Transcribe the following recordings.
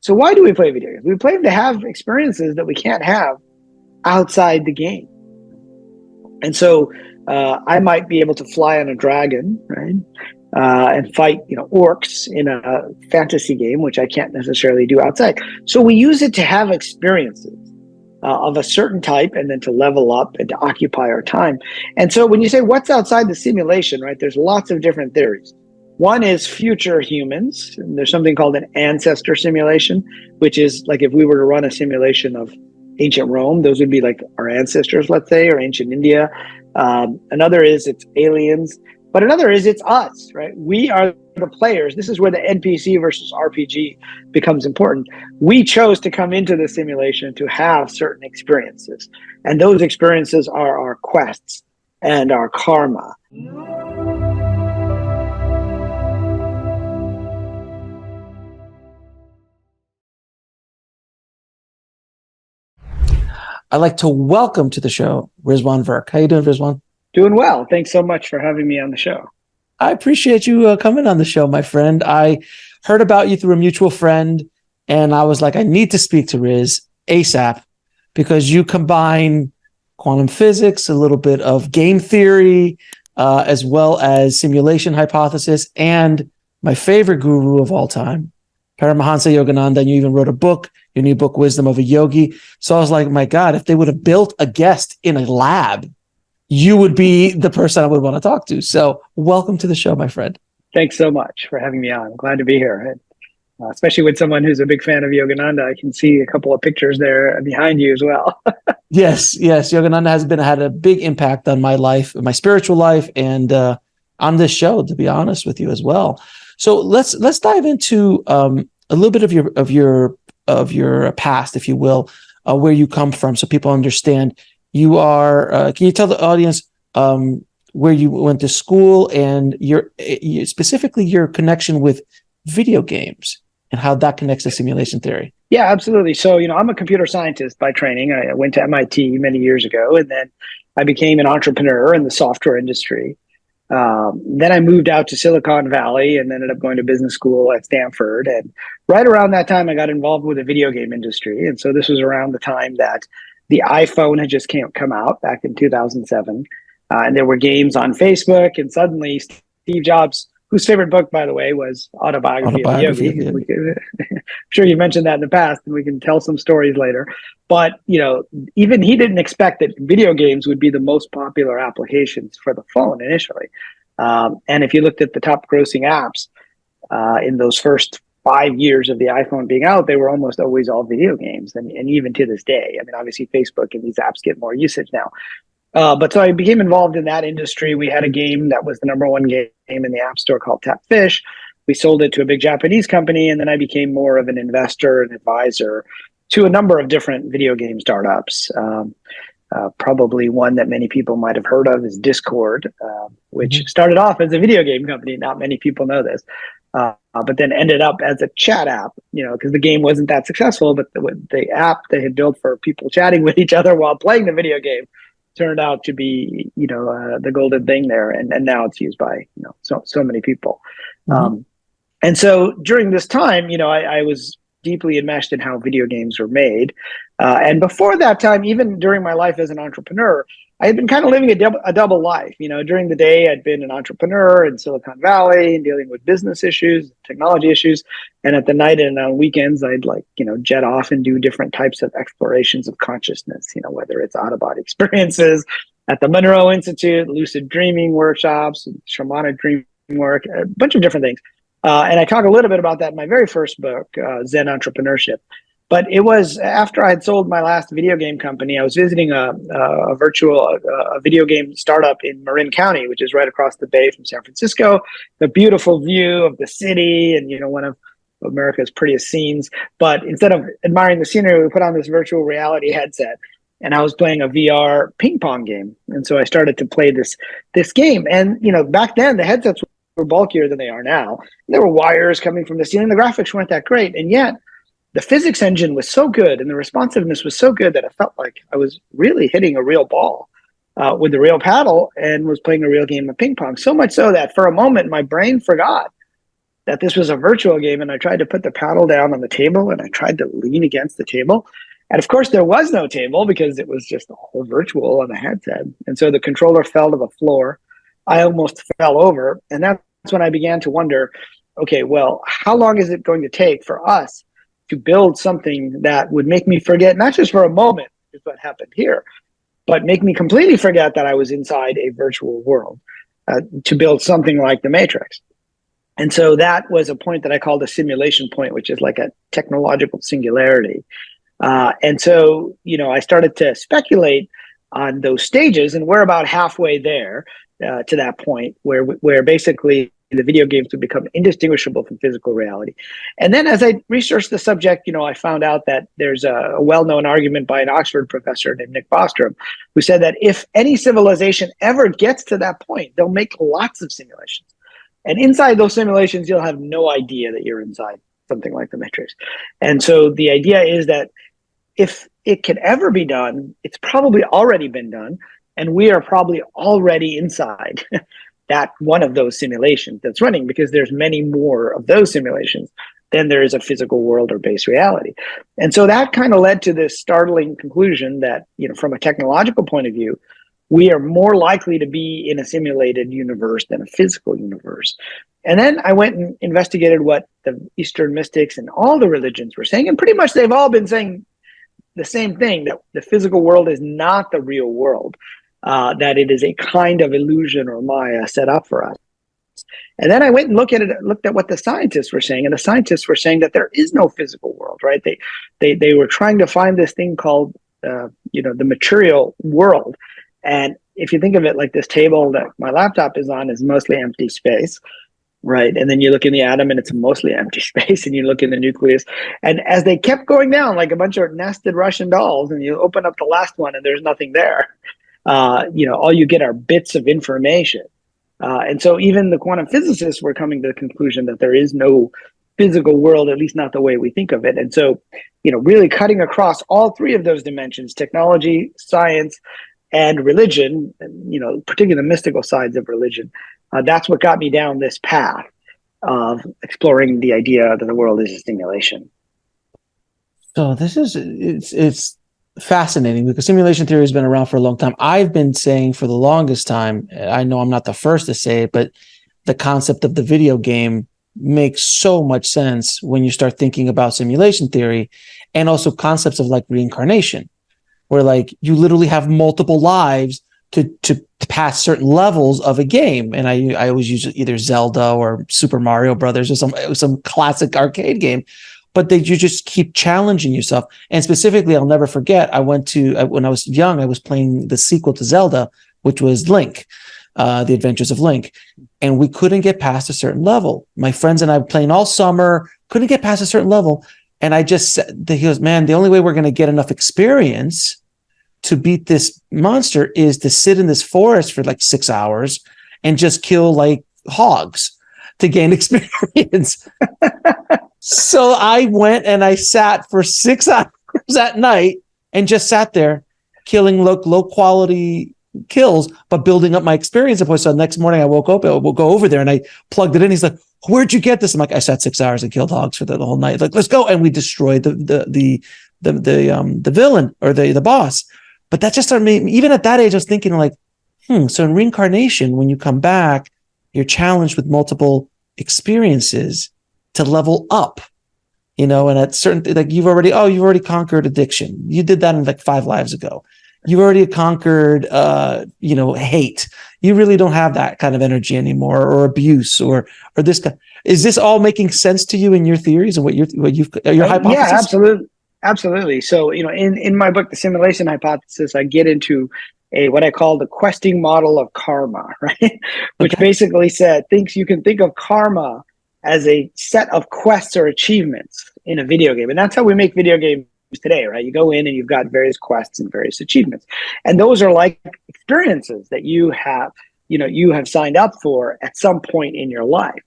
So why do we play video games? We play them to have experiences that we can't have outside the game. And so I might be able to fly on a dragon, right? And fight, orcs in a fantasy game, which I can't necessarily do outside. So we use it to have experiences of a certain type, and then to level up and to occupy our time. And so when you say what's outside the simulation, right, there's lots of different theories. One is future humans. And there's something called an ancestor simulation, which is like if we were to run a simulation of ancient Rome, those would be like our ancestors, let's say, or ancient India. Another is it's aliens, but another is it's us, right? We are the players. This is where the NPC versus RPG becomes important. We chose to come into the simulation to have certain experiences, and those experiences are our quests and our karma. I'd like to welcome to the show Rizwan Virk. How you doing, Rizwan? Doing well. Thanks so much for having me on the show. I appreciate you coming on the show, my friend. I heard about you through a mutual friend, and I was like, I need to speak to Riz ASAP because you combine quantum physics, a little bit of game theory, as well as simulation hypothesis, and my favorite guru of all time, Paramahansa Yogananda. And you even wrote a book, your new book, Wisdom of a Yogi. So I was like, my God, if they would have built a guest in a lab, you would be the person I would want to talk to. So welcome to the show, my friend. Thanks so much for having me on. I'm glad to be here. Especially with someone who's a big fan of Yogananda. I can see a couple of pictures there behind you as well. Yes. Yogananda has had a big impact on my life, my spiritual life, and on this show, to be honest with you as well. So let's dive into a little bit of your past, if you will, where you come from, so people understand. You are. Can you tell the audience where you went to school and specifically your connection with video games and how that connects to simulation theory? Yeah, absolutely. So, I'm a computer scientist by training. I went to MIT many years ago, and then I became an entrepreneur in the software industry. Then I moved out to Silicon Valley and ended up going to business school at Stanford. And right around that time, I got involved with the video game industry. And so this was around the time that the iPhone had just come out back in 2007. And there were games on Facebook. And suddenly Steve Jobs, whose favorite book, by the way, was Autobiography of a Yogi. I'm sure you mentioned that in the past, and we can tell some stories later. But, even he didn't expect that video games would be the most popular applications for the phone initially. And if you looked at the top grossing apps in those first 5 years of the iPhone being out, they were almost always all video games. And even to this day, I mean, obviously Facebook and these apps get more usage now. But so I became involved in that industry. We had a game that was the number one game in the App Store called Tap Fish. We sold it to a big Japanese company, and then I became more of an investor and advisor to a number of different video game startups. Probably one that many people might have heard of is Discord, which started off as a video game company. Not many people know this. But then ended up as a chat app, because the game wasn't that successful, but the app they had built for people chatting with each other while playing the video game turned out to be, the golden thing there. And now it's used by, so many people. And so during this time, I was deeply enmeshed in how video games were made. And before that time, even during my life as an entrepreneur, I had been kind of living a double life. During the day, I'd been an entrepreneur in Silicon Valley and dealing with business issues, technology issues. And at the night and on weekends, I'd jet off and do different types of explorations of consciousness, whether it's out-of-body experiences at the Monroe Institute, lucid dreaming workshops, shamanic dream work, a bunch of different things. And I talk a little bit about that in my very first book, Zen Entrepreneurship. But it was after I had sold my last video game company, I was visiting a video game startup in Marin County, which is right across the bay from San Francisco. The beautiful view of the city and, one of America's prettiest scenes. But instead of admiring the scenery, we put on this virtual reality headset. And I was playing a VR ping pong game. And so I started to play this game. And, back then the headsets were bulkier than they are now. There were wires coming from the ceiling. The graphics weren't that great. And yet the physics engine was so good and the responsiveness was so good that I felt like I was really hitting a real ball with a real paddle and was playing a real game of ping pong. So much so that for a moment, my brain forgot that this was a virtual game, and I tried to put the paddle down on the table, and I tried to lean against the table. And of course, there was no table because it was just all virtual on the headset. And so the controller fell to the floor. I almost fell over. And that's when I began to wonder, okay, well, how long is it going to take for us to build something that would make me forget, not just for a moment, is what happened here, but make me completely forget that I was inside a virtual world, to build something like the Matrix. And so that was a point that I called a simulation point, which is like a technological singularity. And so, I started to speculate on those stages, and we're about halfway there, to that point where basically the video games would become indistinguishable from physical reality. And then as I researched the subject, I found out that there's a well-known argument by an Oxford professor named Nick Bostrom, who said that if any civilization ever gets to that point, they'll make lots of simulations. And inside those simulations, you'll have no idea that you're inside something like the Matrix. And so the idea is that if it can ever be done, it's probably already been done. And we are probably already inside that one of those simulations that's running, because there's many more of those simulations than there is a physical world or base reality. And so that kind of led to this startling conclusion that, from a technological point of view, we are more likely to be in a simulated universe than a physical universe. And then I went and investigated what the Eastern mystics and all the religions were saying. And pretty much they've all been saying the same thing, that the physical world is not the real world, that it is a kind of illusion or Maya set up for us. And then I went and looked at what the scientists were saying, and the scientists were saying that there is no physical world, right? They were trying to find this thing called, the material world. And if you think of it like this table that my laptop is on is mostly empty space, right? And then you look in the atom and it's mostly empty space, and you look in the nucleus. And as they kept going down like a bunch of nested Russian dolls, and you open up the last one and there's nothing there, all you get are bits of information. And so even the quantum physicists were coming to the conclusion that there is no physical world, at least not the way we think of it. And so, really cutting across all three of those dimensions, technology, science, and religion, particularly the mystical sides of religion, that's what got me down this path of exploring the idea that the world is a simulation. So it's fascinating, because simulation theory has been around for a long time. I've been saying for the longest time, I know I'm not the first to say it, but the concept of the video game makes so much sense when you start thinking about simulation theory, and also concepts of like reincarnation, where like you literally have multiple lives to pass certain levels of a game. And I always use either Zelda or Super Mario Brothers or some classic arcade game, but you just keep challenging yourself. And specifically, I'll never forget, when I was young, I was playing the sequel to Zelda, which was Link, The Adventures of Link. And we couldn't get past a certain level. My friends and I were playing all summer, couldn't get past a certain level. And I just said, he goes, man, the only way we're going to get enough experience to beat this monster is to sit in this forest for like 6 hours and just kill like hogs to gain experience. So I went and I sat for 6 hours at night and just sat there killing low quality kills, but building up my experience points. So the next morning I woke up, we'll go over there, and I plugged it in. He's like, "Where'd you get this?" I'm like, "I sat 6 hours and killed hogs for the whole night." Like, let's go. And we destroyed the villain or the boss. But that just started me, even at that age, I was thinking like, so in reincarnation, when you come back, you're challenged with multiple experiences to level up, and at certain, like you've already conquered addiction. You did that in like 5 lives ago. You've already conquered, hate. You really don't have that kind of energy anymore, or abuse, or this kind. Is this all making sense to you in your theories and your hypothesis? Yeah, absolutely. Absolutely. So, in my book, The Simulation Hypothesis, I get into what I call the questing model of karma, right? Which basically you can think of karma as a set of quests or achievements in a video game. And that's how we make video games today, right? You go in and you've got various quests and various achievements. And those are like experiences that you have signed up for at some point in your life.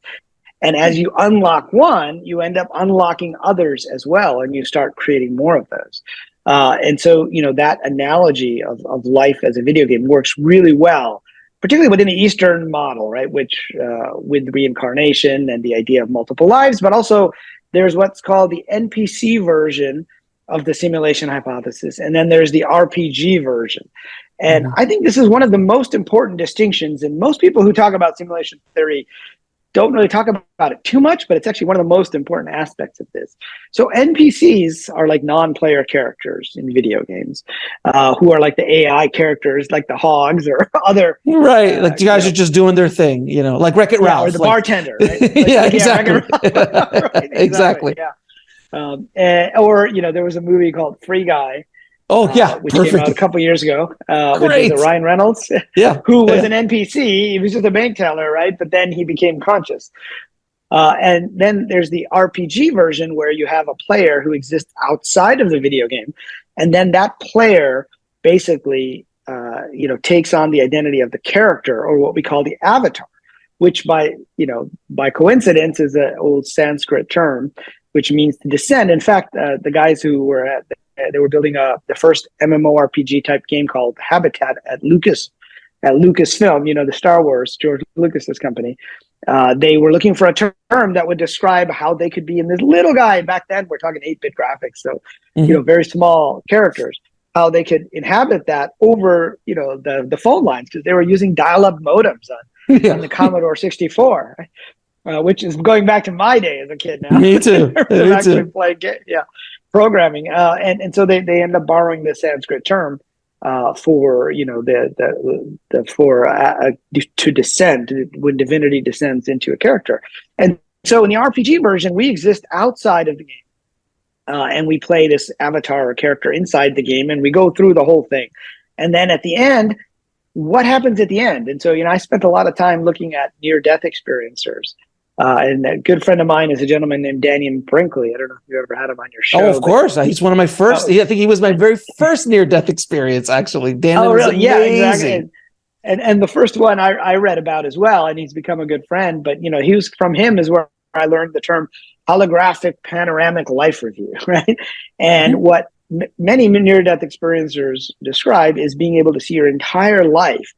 And as you unlock one, you end up unlocking others as well, and you start creating more of those. And so, that analogy of life as a video game works really well particularly within the Eastern model, right? Which with reincarnation and the idea of multiple lives, but also there's what's called the NPC version of the simulation hypothesis, and then there's the RPG version. And I think this is one of the most important distinctions. And most people who talk about simulation theory don't really talk about it too much, but it's actually one of the most important aspects of this. So NPCs are like non-player characters in video games, who are like the AI characters, like the hogs or other. Right. Like you guys are just doing their thing, you know, like Wreck-It Ralph. Or the bartender. Right? Yeah, exactly. Right, exactly. Yeah. Or, there was a movie called Free Guy. Oh, yeah. Which came out a couple years ago with Ryan Reynolds, who was an NPC. He was just a bank teller, right? But then he became conscious. And then there's the RPG version where you have a player who exists outside of the video game. And then that player basically, takes on the identity of the character, or what we call the avatar, which by coincidence is an old Sanskrit term, which means to descend. In fact, the guys who were they were building the first MMORPG type game called Habitat at Lucasfilm, the Star Wars, George Lucas's company. They were looking for a term that would describe how they could be in this little guy. Back then, we're talking 8-bit graphics, so very small characters. How they could inhabit that over the phone lines, because they were using dial-up modems on the Commodore 64, which is going back to my day as a kid now. Me too. Me too. Programming, and so they end up borrowing the Sanskrit term for to descend when divinity descends into a character. And so in the RPG version, we exist outside of the game, and we play this avatar or character inside the game, and we go through the whole thing. And then at the end, what happens at the end? And so I spent a lot of time looking at near-death experiencers. And a good friend of mine is a gentleman named Dannion Brinkley. I don't know if you ever had him on your show. Oh, of course. He's one of my first. I think he was my very first near-death experience, actually. Dannion was amazing. Yeah, exactly. And the first one I read about as well, and he's become a good friend. But, from him is where I learned the term holographic panoramic life review, right? And what many near-death experiencers describe is being able to see your entire life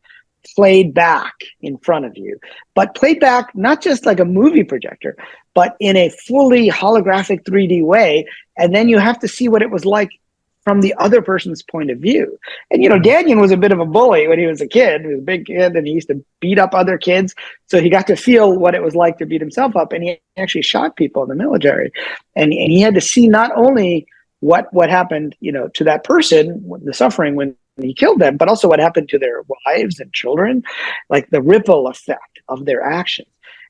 played back in front of you, but played back not just like a movie projector, but in a fully holographic 3D way. And then you have to see what it was like from the other person's point of view. And, Dannion was a bit of a bully when he was a kid. He was a big kid, and he used to beat up other kids. So he got to feel what it was like to beat himself up. And he actually shot people in the military. And he had to see not only what happened, to that person, the suffering when he killed them, but also what happened to their wives and children, like the ripple effect of their actions.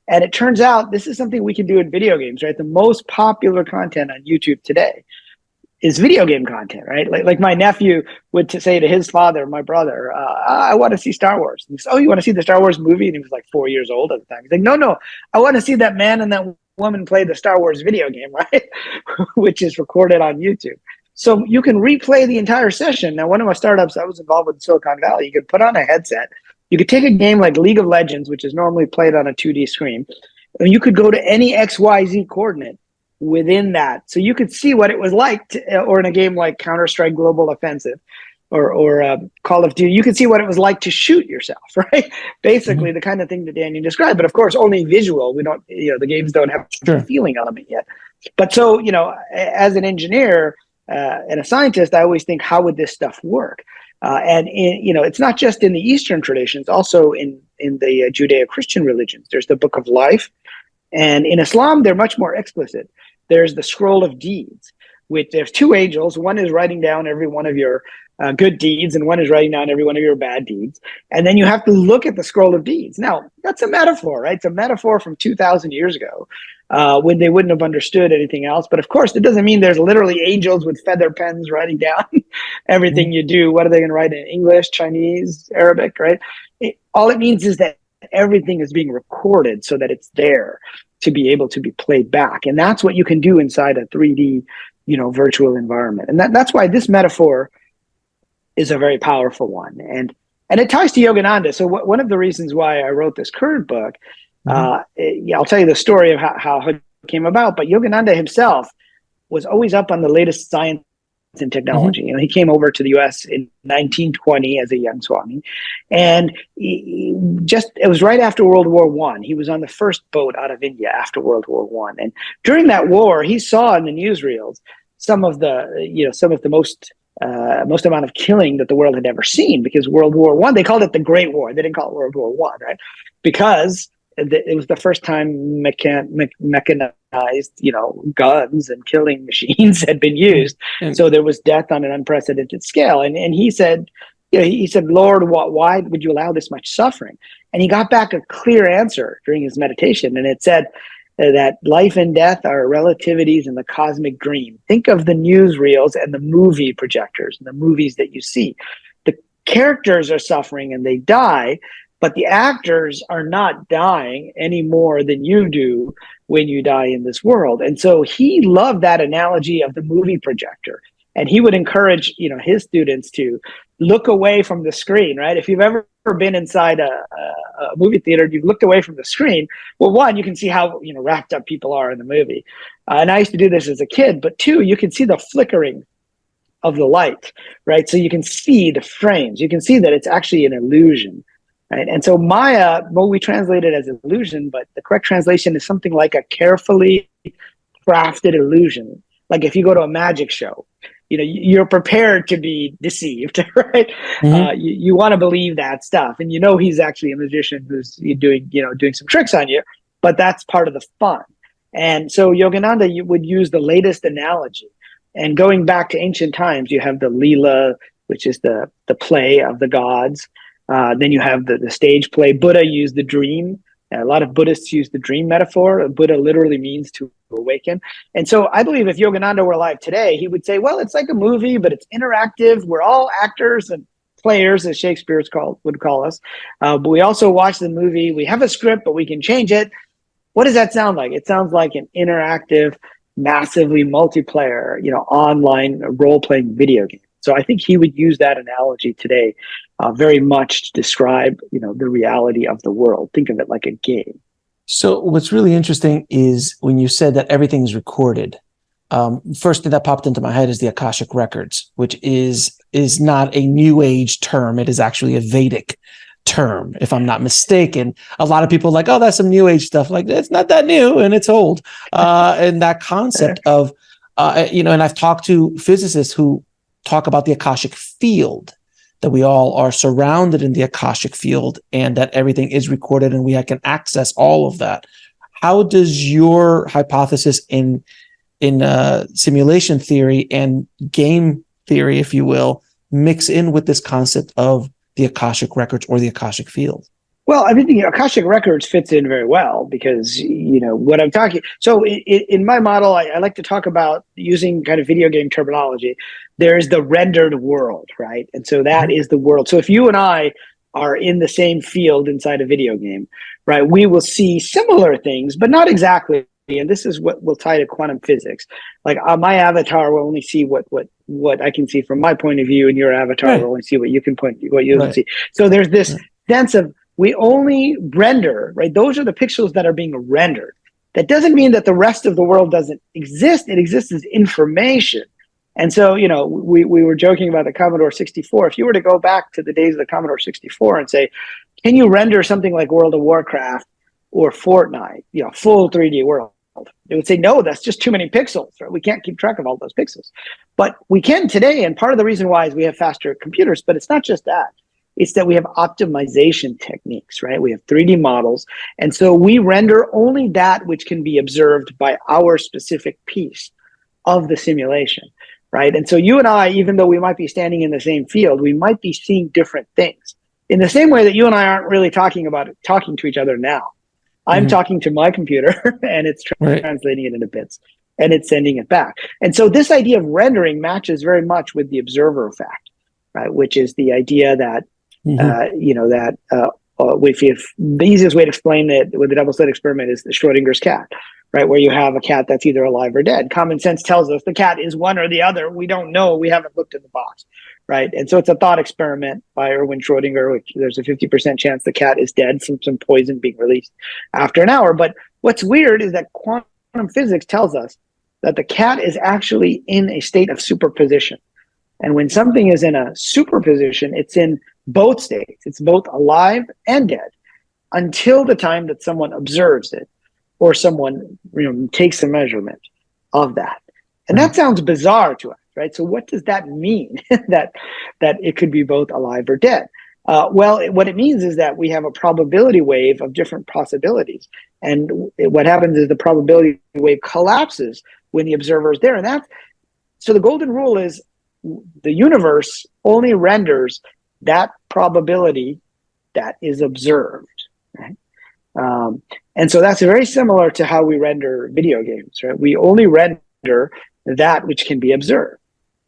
And it turns out this is something we can do in video games, right? The most popular content on YouTube today is video game content, right? Like my nephew would say to his father, my brother, I want to see Star Wars. And he said, oh, you want to see the Star Wars movie? And he was like 4 years old at the time. He's like, no, I want to see that man and that woman play the Star Wars video game, right? Which is recorded on YouTube. So you can replay the entire session. Now, one of my startups I was involved with in Silicon Valley, you could put on a headset. You could take a game like League of Legends, which is normally played on a 2D screen, and you could go to any XYZ coordinate within that. So you could see what it was like or in a game like Counter-Strike Global Offensive or Call of Duty, you could see what it was like to shoot yourself, right? Basically the kind of thing that Danny described, but of course only visual. We don't, the games don't have a feeling element yet. But so, as an engineer, and a scientist, I always think, how would this stuff work? It's not just in the Eastern traditions, also in the Judeo-Christian religions. There's the Book of Life. And in Islam, they're much more explicit. There's the Scroll of Deeds, which there's two angels. One is writing down every one of your good deeds, and one is writing down every one of your bad deeds. And then you have to look at the Scroll of Deeds. Now, that's a metaphor, right? It's a metaphor from 2,000 years ago, when they wouldn't have understood anything else. But of course, it doesn't mean there's literally angels with feather pens writing down everything you do. What are they going to write in English, Chinese, Arabic, right? All it means is that everything is being recorded so that it's there to be able to be played back. And that's what you can do inside a 3D, virtual environment. And that's why this metaphor is a very powerful one. And it ties to Yogananda. So one of the reasons why I wrote this current book, I'll tell you the story of how it came about, but Yogananda himself was always up on the latest science and technology. You know, he came over to the U.S. in 1920 as a young Swami, and it was right after World War One. He was on the first boat out of India after World War One, and during that war, he saw in the newsreels some of the most amount of killing that the world had ever seen. Because World War One, they called it the Great War. They didn't call it World War One, right? Because it was the first time mechanized, guns and killing machines had been used. So there was death on an unprecedented scale. And he said, he said, Lord, why would you allow this much suffering? And he got back a clear answer during his meditation. And it said that life and death are relativities in the cosmic dream. Think of the newsreels and the movie projectors and the movies that you see. The characters are suffering and they die, but the actors are not dying any more than you do when you die in this world. And so he loved that analogy of the movie projector. And he would encourage, his students to look away from the screen, right? If you've ever been inside a movie theater, you've looked away from the screen. Well, one, you can see how, wrapped up people are in the movie. And I used to do this as a kid, but two, you can see the flickering of the light, right? So you can see the frames. You can see that it's actually an illusion. Right. And so Maya, we translate it as illusion, but the correct translation is something like a carefully crafted illusion. Like if you go to a magic show, you're prepared to be deceived, right? Mm-hmm. You want to believe that stuff. And he's actually a magician who's doing some tricks on you, but that's part of the fun. And so Yogananda would use the latest analogy. And going back to ancient times, you have the Leela, which is the play of the gods. Then you have the stage play. Buddha used the dream. A lot of Buddhists use the dream metaphor. Buddha literally means to awaken. And so I believe if Yogananda were alive today, he would say, well, it's like a movie, but it's interactive. We're all actors and players, as Shakespeare would call us. But we also watch the movie. We have a script, but we can change it. What does that sound like? It sounds like an interactive, massively multiplayer, online role-playing video game. So I think he would use that analogy today very much to describe, the reality of the world. Think of it like a game. So what's really interesting is when you said that everything is recorded, first thing that popped into my head is the Akashic Records, which is not a new age term. It is actually a Vedic term, if I'm not mistaken. A lot of people are like, oh, that's some new age stuff. Like, it's not that new and it's old. And that concept of, and I've talked to physicists who talk about the Akashic field, that we all are surrounded in the Akashic field and that everything is recorded and we can access all of that. How does your hypothesis in simulation theory and game theory, if you will, mix in with this concept of the Akashic Records or the Akashic field? Well, I think the Akashic Records fits in very well because, what I'm talking. So in my model, I like to talk about using kind of video game terminology. There's the rendered world, right? And so that is the world. So if you and I are in the same field inside a video game, right, we will see similar things, but not exactly. And this is what will tie to quantum physics. Like my avatar will only see what I can see from my point of view, and your avatar will only see what you can see. So there's this sense of we only render, right? Those are the pixels that are being rendered. That doesn't mean that the rest of the world doesn't exist. It exists as information. And so, we were joking about the Commodore 64. If you were to go back to the days of the Commodore 64 and say, can you render something like World of Warcraft or Fortnite, full 3D world? It would say, no, that's just too many pixels. Right? We can't keep track of all those pixels. But we can today. And part of the reason why is we have faster computers, but it's not just that. It's that we have optimization techniques, right? We have 3D models. And so we render only that which can be observed by our specific piece of the simulation, right? And so you and I, even though we might be standing in the same field, we might be seeing different things in the same way that you and I aren't really talking to each other now. I'm talking to my computer and it's translating it into bits and it's sending it back. And so this idea of rendering matches very much with the observer effect, right? Which is the idea that if the easiest way to explain it with the double slit experiment is the Schrodinger's cat, right? Where you have a cat that's either alive or dead. Common sense tells us the cat is one or the other. We don't know. We haven't looked in the box, right? And so it's a thought experiment by Erwin Schrodinger, which there's a 50% chance the cat is dead from some poison being released after an hour. But what's weird is that quantum physics tells us that the cat is actually in a state of superposition. And when something is in a superposition, it's in both states. It's both alive and dead until the time that someone observes it or someone takes a measurement of that. And that sounds bizarre to us, right? So what does that mean that it could be both alive or dead? Well, what it means is that we have a probability wave of different possibilities. And what happens is the probability wave collapses when the observer is there. And so the golden rule is the universe only renders that probability that is observed, right? And so that's very similar to how we render video games, right? We only render that which can be observed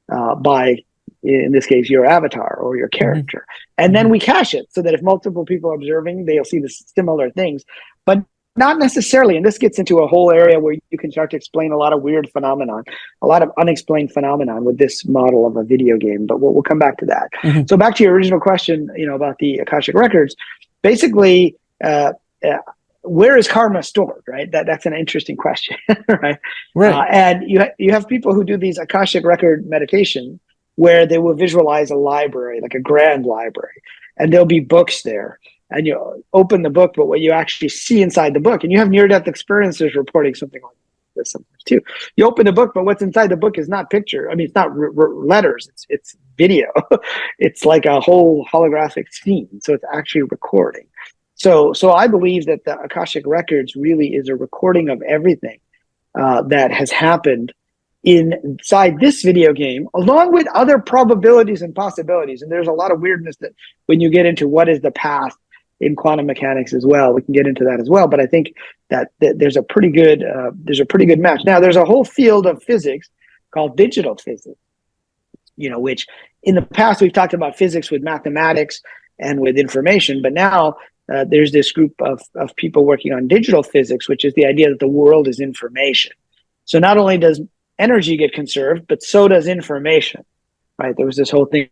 by, in this case, your avatar or your character. And then we cache it so that if multiple people are observing, they'll see the similar things, but not necessarily. And this gets into a whole area where you can start to explain a lot of weird phenomenon, a lot of unexplained phenomenon with this model of a video game, but we'll come back to that. So back to your original question, about the Akashic records, basically, where is karma stored, right? That's an interesting question, right? And you have people who do these Akashic record meditation where they will visualize a library, like a grand library, and there'll be books there. And you open the book, but what you actually see inside the book, and you have near-death experiences reporting something like this sometimes too. You open the book, but what's inside the book is not picture. I mean, it's not letters. It's video. It's like a whole holographic scene. So it's actually recording. So I believe that the Akashic Records really is a recording of everything that has happened inside this video game, along with other probabilities and possibilities. And there's a lot of weirdness that when you get into what is the path in quantum mechanics as well, we can get into that as well. But I think that there's a pretty good match. Now, there's a whole field of physics called digital physics, which in the past we've talked about physics with mathematics and with information, but now there's this group of people working on digital physics, which is the idea that the world is information. So not only does energy get conserved, but so does information, right? There was this whole thing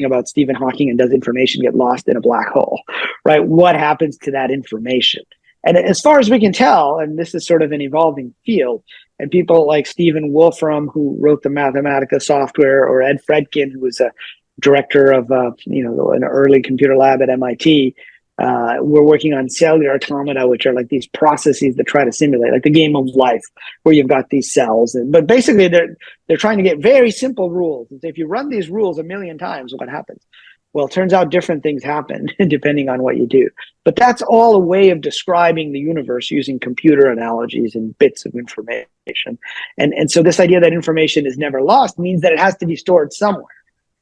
about Stephen Hawking and does information get lost in a black hole, right? What happens to that information? And as far as we can tell, and this is sort of an evolving field, and people like Stephen Wolfram, who wrote the Mathematica software, or Ed Fredkin, who was a director of an early computer lab at MIT, we're working on cellular automata, which are like these processes that try to simulate, like the game of life, where you've got these cells. But basically, they're trying to get very simple rules. If you run these rules 1,000,000 times, what happens? Well, it turns out different things happen depending on what you do. But that's all a way of describing the universe using computer analogies and bits of information. And so this idea that information is never lost means that it has to be stored somewhere.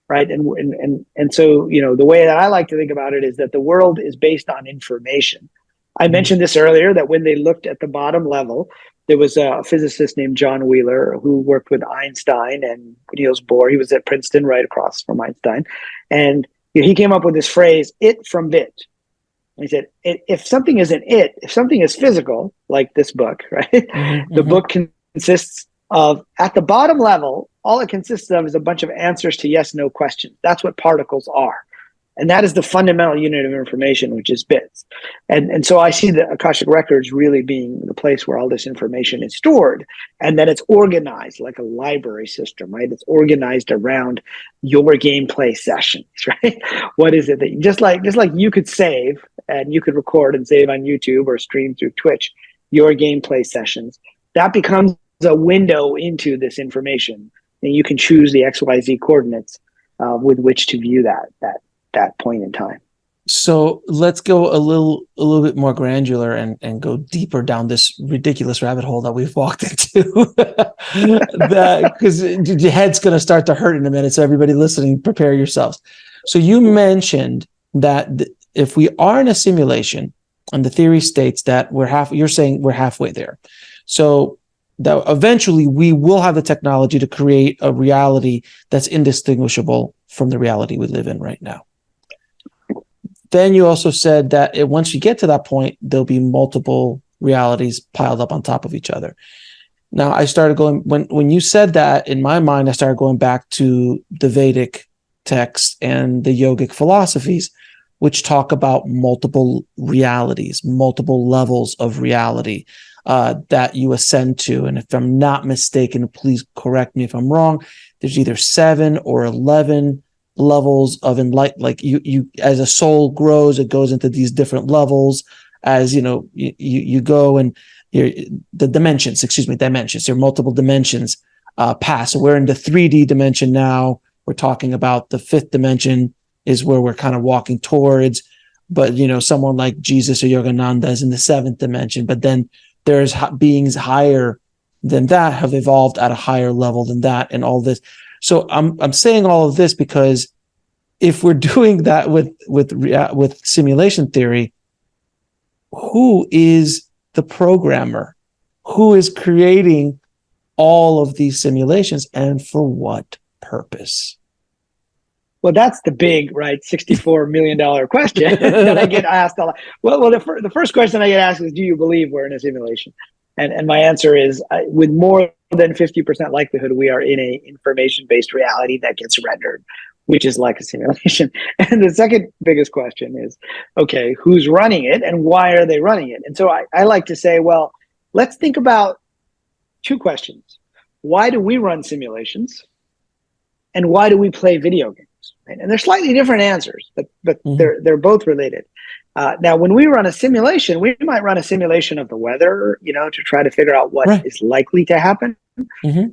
Right. And so, the way that I like to think about it is that the world is based on information. I mentioned this earlier, that when they looked at the bottom level, there was a physicist named John Wheeler who worked with Einstein and Niels Bohr. He was at Princeton right across from Einstein. And he came up with this phrase, it from bit. And he said, if something isn't if something is physical, like this book, right? The book consists of, at the bottom level, all it consists of is a bunch of answers to yes, no questions. That's what particles are. And that is the fundamental unit of information, which is bits. And so I see the Akashic Records really being the place where all this information is stored, and that it's organized like a library system, right? It's organized around your gameplay sessions, right? What is it that just like you could save and you could record and save on YouTube or stream through Twitch, your gameplay sessions, that becomes a window into this information. And you can choose the XYZ coordinates with which to view that point in time. So let's go a little bit more granular and go deeper down this ridiculous rabbit hole that we've walked into. Because your head's going to start to hurt in a minute. So everybody listening, prepare yourselves. So you mentioned that if we are in a simulation, and the theory states that you're saying we're halfway there. So that eventually we will have the technology to create a reality that's indistinguishable from the reality we live in right now. Then you also said that once you get to that point, there'll be multiple realities piled up on top of each other. Now, I started going, when you said that, in my mind, I started going back to the Vedic texts and the yogic philosophies, which talk about multiple realities, multiple levels of reality. that you ascend to. And if I'm not mistaken, please correct me if I'm wrong. There's either 7 or 11 levels of enlightenment. Like you, as a soul grows, it goes into these different levels. As you go and the dimensions. There are multiple dimensions pass. So we're in the 3D dimension now. We're talking about the 5th dimension is where we're kind of walking towards. But someone like Jesus or Yogananda is in the 7th dimension. But then there's beings higher than that have evolved at a higher level than that, and all this. So I'm saying all of this because if we're doing that with simulation theory, who is the programmer? Who is creating all of these simulations, and for what purpose? Well, that's the big, right, $64 million question that I get asked a lot. Well, the first question I get asked is, do you believe we're in a simulation? And my answer is, with more than 50% likelihood, we are in a information-based reality that gets rendered, which is like a simulation. And the second biggest question is, okay, who's running it and why are they running it? And so I like to say, well, let's think about 2 questions. Why do we run simulations? And why do we play video games? Right? And they're slightly different answers, but they're both related. Now, when we run a simulation, we might run a simulation of the weather, to try to figure out what is likely to happen,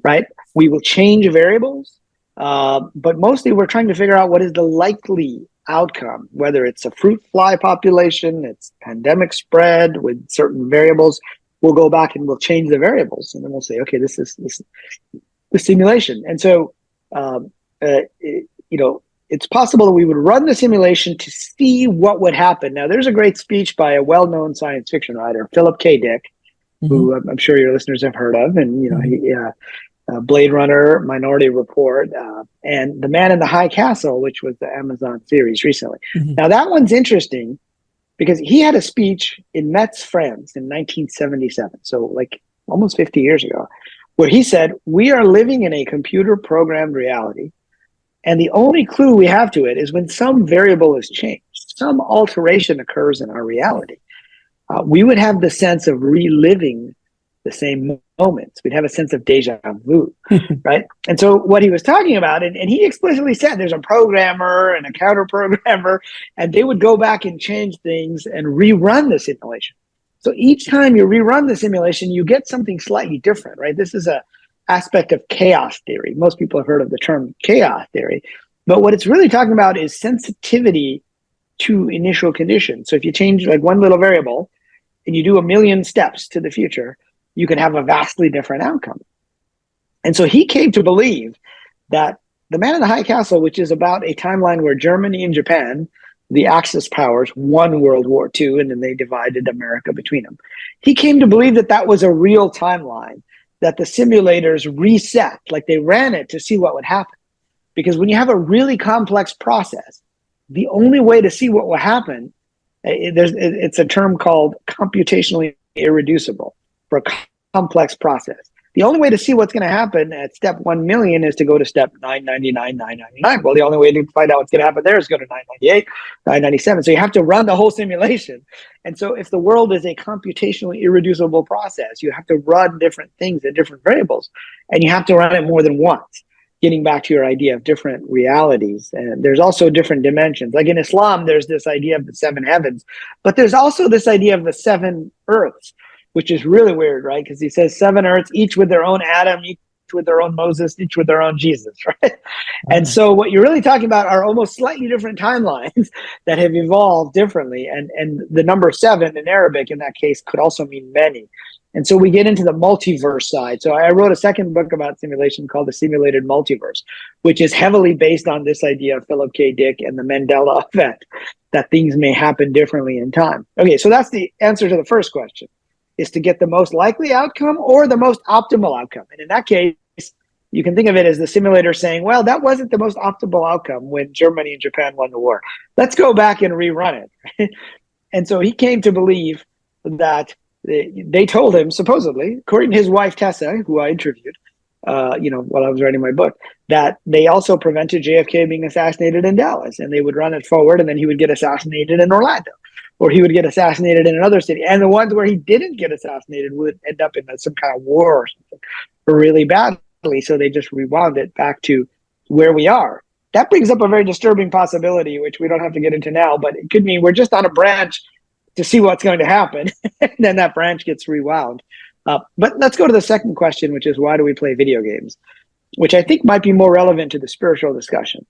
right? We will change variables, but mostly we're trying to figure out what is the likely outcome, whether it's a fruit fly population, it's pandemic spread with certain variables. We'll go back and we'll change the variables, and then we'll say, okay, this is the simulation. And so, it's possible that we would run the simulation to see what would happen. Now, there's a great speech by a well-known science fiction writer, Philip K. Dick, who I'm sure your listeners have heard of, and he Blade Runner, Minority Report, and The Man in the High Castle, which was the Amazon series recently. Now, that one's interesting because he had a speech in Metz, France in 1977, so like almost 50 years ago, where he said, we are living in a computer-programmed reality, and the only clue we have to it is when some variable is changed, some alteration occurs in our reality. We would have the sense of reliving the same moments. We'd have a sense of deja vu, right? And so what he was talking about, and he explicitly said there's a programmer and a counter programmer, and they would go back and change things and rerun the simulation. So each time you rerun the simulation, you get something slightly different, right? This is a aspect of chaos theory. Most people have heard of the term chaos theory, but what it's really talking about is sensitivity to initial conditions. So if you change like one little variable and you do 1,000,000 steps to the future, you can have a vastly different outcome. And so he came to believe that The Man in the High Castle, which is about a timeline where Germany and Japan, the Axis powers, won World War II, and then they divided America between them. He came to believe that that was a real timeline, that the simulators reset, like they ran it to see what would happen. Because when you have a really complex process, the only way to see what will happen, it's a term called computationally irreducible for a complex process. The only way to see what's going to happen at step 1,000,000 is to go to step 999, 999. Well, the only way to find out what's going to happen there is go to 998, 997. So you have to run the whole simulation. And so if the world is a computationally irreducible process, you have to run different things at different variables, and you have to run it more than once. Getting back to your idea of different realities, and there's also different dimensions. Like in Islam, there's this idea of the 7 heavens, but there's also this idea of the 7 earths, which is really weird, right? Because he says 7 earths, each with their own Adam, each with their own Moses, each with their own Jesus, right? And so what you're really talking about are almost slightly different timelines that have evolved differently. And the number 7 in Arabic in that case could also mean many. And so we get into the multiverse side. So I wrote a second book about simulation called The Simulated Multiverse, which is heavily based on this idea of Philip K. Dick and the Mandela effect, that things may happen differently in time. Okay, so that's the answer to the first question, is to get the most likely outcome or the most optimal outcome. And in that case, you can think of it as the simulator saying, well, that wasn't the most optimal outcome when Germany and Japan won the war. Let's go back and rerun it. And so he came to believe that they told him, supposedly, according to his wife, Tessa, who I interviewed, while I was writing my book, that they also prevented JFK being assassinated in Dallas, and they would run it forward, and then he would get assassinated in Orlando or he would get assassinated in another city. And the ones where he didn't get assassinated would end up in some kind of war or something, or really badly. So they just rewound it back to where we are. That brings up a very disturbing possibility, which we don't have to get into now, but it could mean we're just on a branch to see what's going to happen. And then that branch gets rewound. But let's go to the second question, which is why do we play video games? Which I think might be more relevant to the spiritual discussion.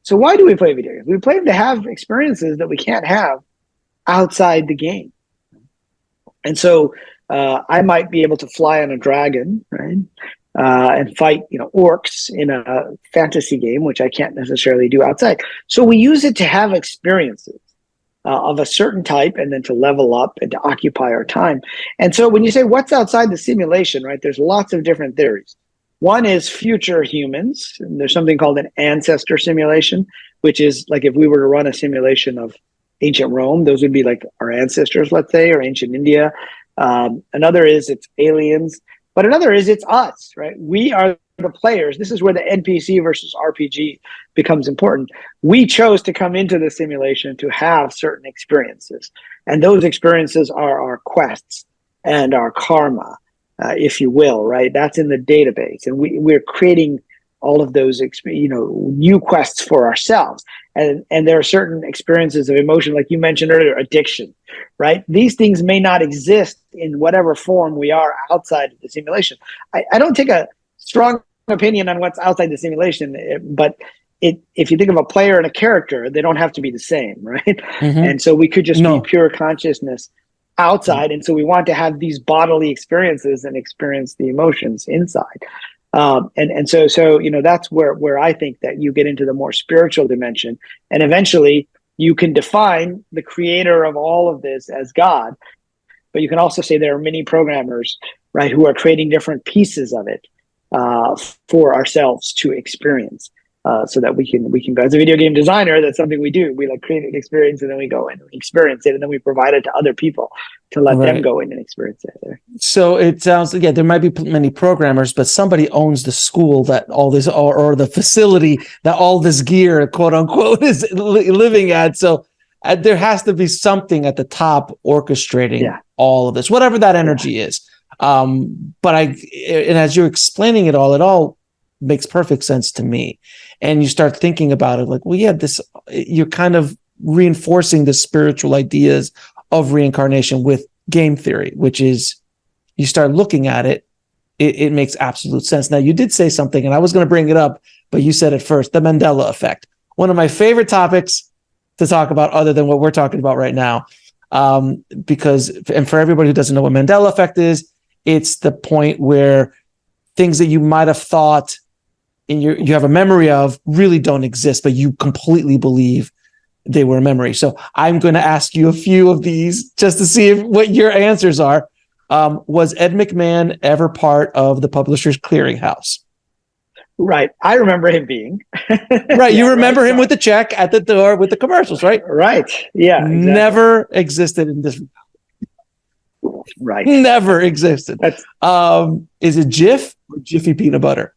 So why do we play video games? We play them to have experiences that we can't have outside the game. And so I might be able to fly on a dragon, right? And fight, orcs in a fantasy game, which I can't necessarily do outside. So we use it to have experiences of a certain type, and then to level up and to occupy our time. And so when you say what's outside the simulation, right, there's lots of different theories. One is future humans. And there's something called an ancestor simulation, which is like if we were to run a simulation of ancient Rome, those would be like our ancestors, let's say, or ancient India. Another is it's aliens. But another is it's us, right? We are the players. This is where the NPC versus RPG becomes important. We chose to come into the simulation to have certain experiences. And those experiences are our quests and our karma, if you will, right? That's in the database. And we're creating all of those, new quests for ourselves. And there are certain experiences of emotion, like you mentioned earlier, addiction, right? These things may not exist in whatever form we are outside of the simulation. I don't take a strong opinion on what's outside the simulation, but if you think of a player and a character, they don't have to be the same, right? Mm-hmm. And so we could just be pure consciousness outside. And so we want to have these bodily experiences and experience the emotions inside. And so that's where I think that you get into the more spiritual dimension, and eventually you can define the creator of all of this as God, but you can also say there are many programmers, right, who are creating different pieces of it for ourselves to experience, so that we can go. As a video game designer, that's something we do. We create an experience, and then we go in and we experience it, and then we provide it to other people to let them go in and experience it. So it sounds like, there might be many programmers, but somebody owns the school that all this, or the facility that all this gear, quote unquote, is living at. So there has to be something at the top orchestrating all of this, whatever that energy is. But as you're explaining it all makes perfect sense to me. And you start thinking about it like, well, yeah, you're kind of reinforcing the spiritual ideas of reincarnation with game theory, which is, you start looking at it, it makes absolute sense. Now, you did say something, and I was going to bring it up, but you said it first, the Mandela effect. One of my favorite topics to talk about, other than what we're talking about right now, because, and for everybody who doesn't know what Mandela effect is, it's the point where things that you might have thought you have a memory of really don't exist, but you completely believe they were a memory. So I'm going to ask you a few of these just to see what your answers are. Was Ed McMahon ever part of the Publishers Clearinghouse? Right. I remember him being. Right. You remember him with the check at the door with the commercials, right? Right. Yeah. Exactly. Never existed in this. Right. Never existed. Is it Jif or Jiffy Peanut Butter?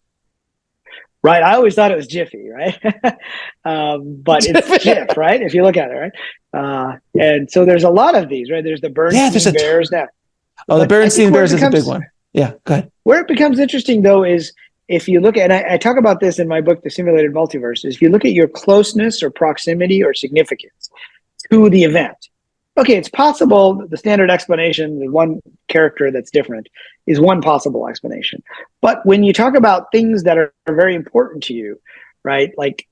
Right. I always thought it was Jiffy, right? But it's Jif, right? If you look at it, right? And so there's a lot of these, right? There's the Bernstein Bears now. Oh, the Bernstein Bears is a big one. Yeah, go ahead. Where it becomes interesting, though, is if you look at, and I talk about this in my book, The Simulated Multiverse, is if you look at your closeness or proximity or significance to the event. Okay, it's possible the standard explanation, the one character that's different, is one possible explanation. But when you talk about things that are very important to you, right? Like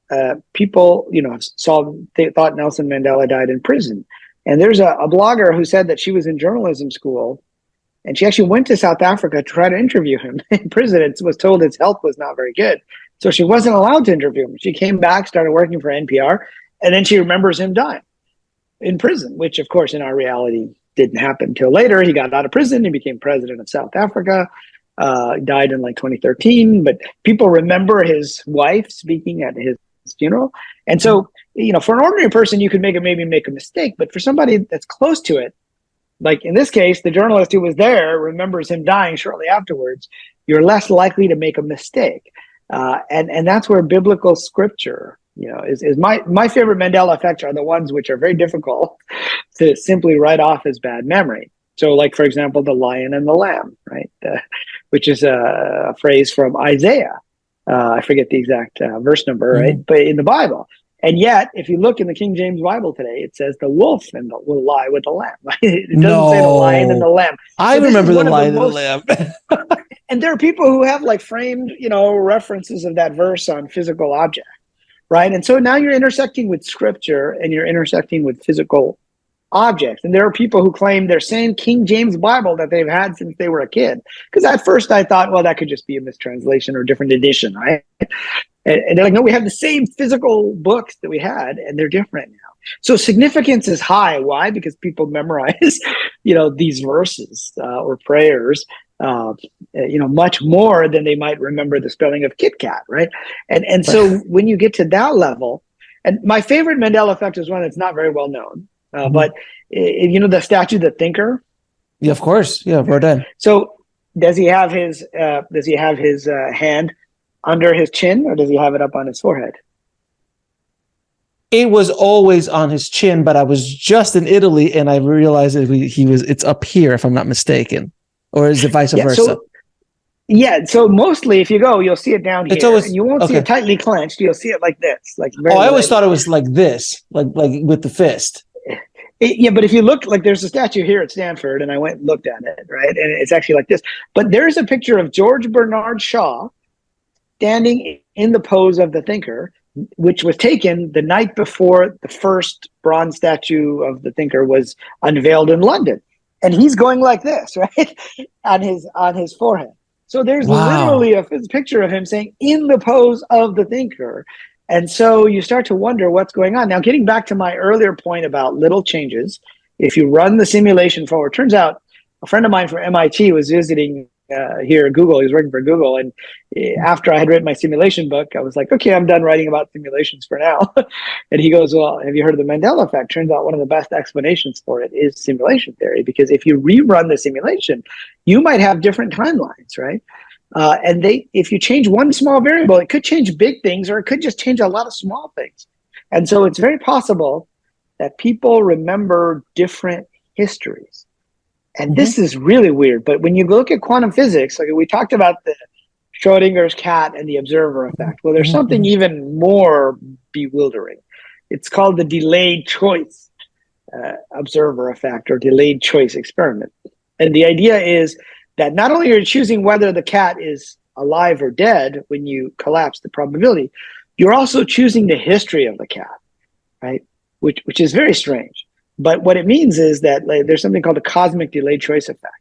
people, thought Nelson Mandela died in prison. And there's a blogger who said that she was in journalism school, and she actually went to South Africa to try to interview him in prison. It was told his health was not very good. So she wasn't allowed to interview him. She came back, started working for NPR, and then she remembers him dying in prison, which of course in our reality didn't happen until later. He got out of prison, he became president of South Africa, died in 2013, but people remember his wife speaking at his funeral. And so, for an ordinary person, you could maybe make a mistake, but for somebody that's close to it, like in this case, the journalist who was there remembers him dying shortly afterwards, you're less likely to make a mistake. And that's where biblical scripture is my favorite Mandela effects are the ones which are very difficult to simply write off as bad memory. So, like, for example, the lion and the lamb, right? Which is a phrase from Isaiah. I forget the exact verse number, right? Mm-hmm. But in the Bible. And yet, if you look in the King James Bible today, it says the wolf will lie with the lamb. It doesn't say the lion and the lamb. I remember the lion and the lamb. And there are people who have like framed, references of that verse on physical objects, right? And so now you're intersecting with scripture and you're intersecting with physical objects. And there are people who claim their same King James Bible that they've had since they were a kid. Because at first I thought, well, that could just be a mistranslation or a different edition, right? And they're like, no, we have the same physical books that we had, and they're different now. So significance is high. Why? Because people memorize, these verses or prayers, much more than they might remember the spelling of Kit Kat, right? And so when you get to that level, and my favorite Mandela effect is one that's not very well known, but the statue, The Thinker. Yeah, of course. Yeah, Rodin. So does he have his hand under his chin, or does he have it up on his forehead? It was always on his chin, but I was just in Italy and I realized that it's up here, if I'm not mistaken, or is it vice versa? So mostly if you go, you'll see it down here. It's always, and you won't see it tightly clenched. You'll see it like this. I always thought it was like this, like with the fist. But if you look, like there's a statue here at Stanford, and I went and looked at it, right? And it's actually like this. But there's a picture of George Bernard Shaw standing in the pose of the Thinker, which was taken the night before the first bronze statue of the Thinker was unveiled in London. And he's going like this, right? on his forehead. So there's literally a picture of him saying, in the pose of the Thinker. And so you start to wonder what's going on. Now, getting back to my earlier point about little changes, if you run the simulation forward, turns out a friend of mine from MIT was visiting here at Google. He was working for Google. And after I had written my simulation book, I was like, okay, I'm done writing about simulations for now. And he goes, well, have you heard of the Mandela effect? Turns out one of the best explanations for it is simulation theory, because if you rerun the simulation, you might have different timelines, right? And if you change one small variable, it could change big things, or it could just change a lot of small things. And so it's very possible that people remember different histories. And this is really weird. But when you look at quantum physics, like we talked about the Schrodinger's cat and the observer effect. Well, there's something even more bewildering. It's called the delayed choice observer effect, or delayed choice experiment. And the idea is that not only are you choosing whether the cat is alive or dead when you collapse the probability, you're also choosing the history of the cat, right? Which is very strange. But what it means is that there's something called the cosmic delayed choice effect,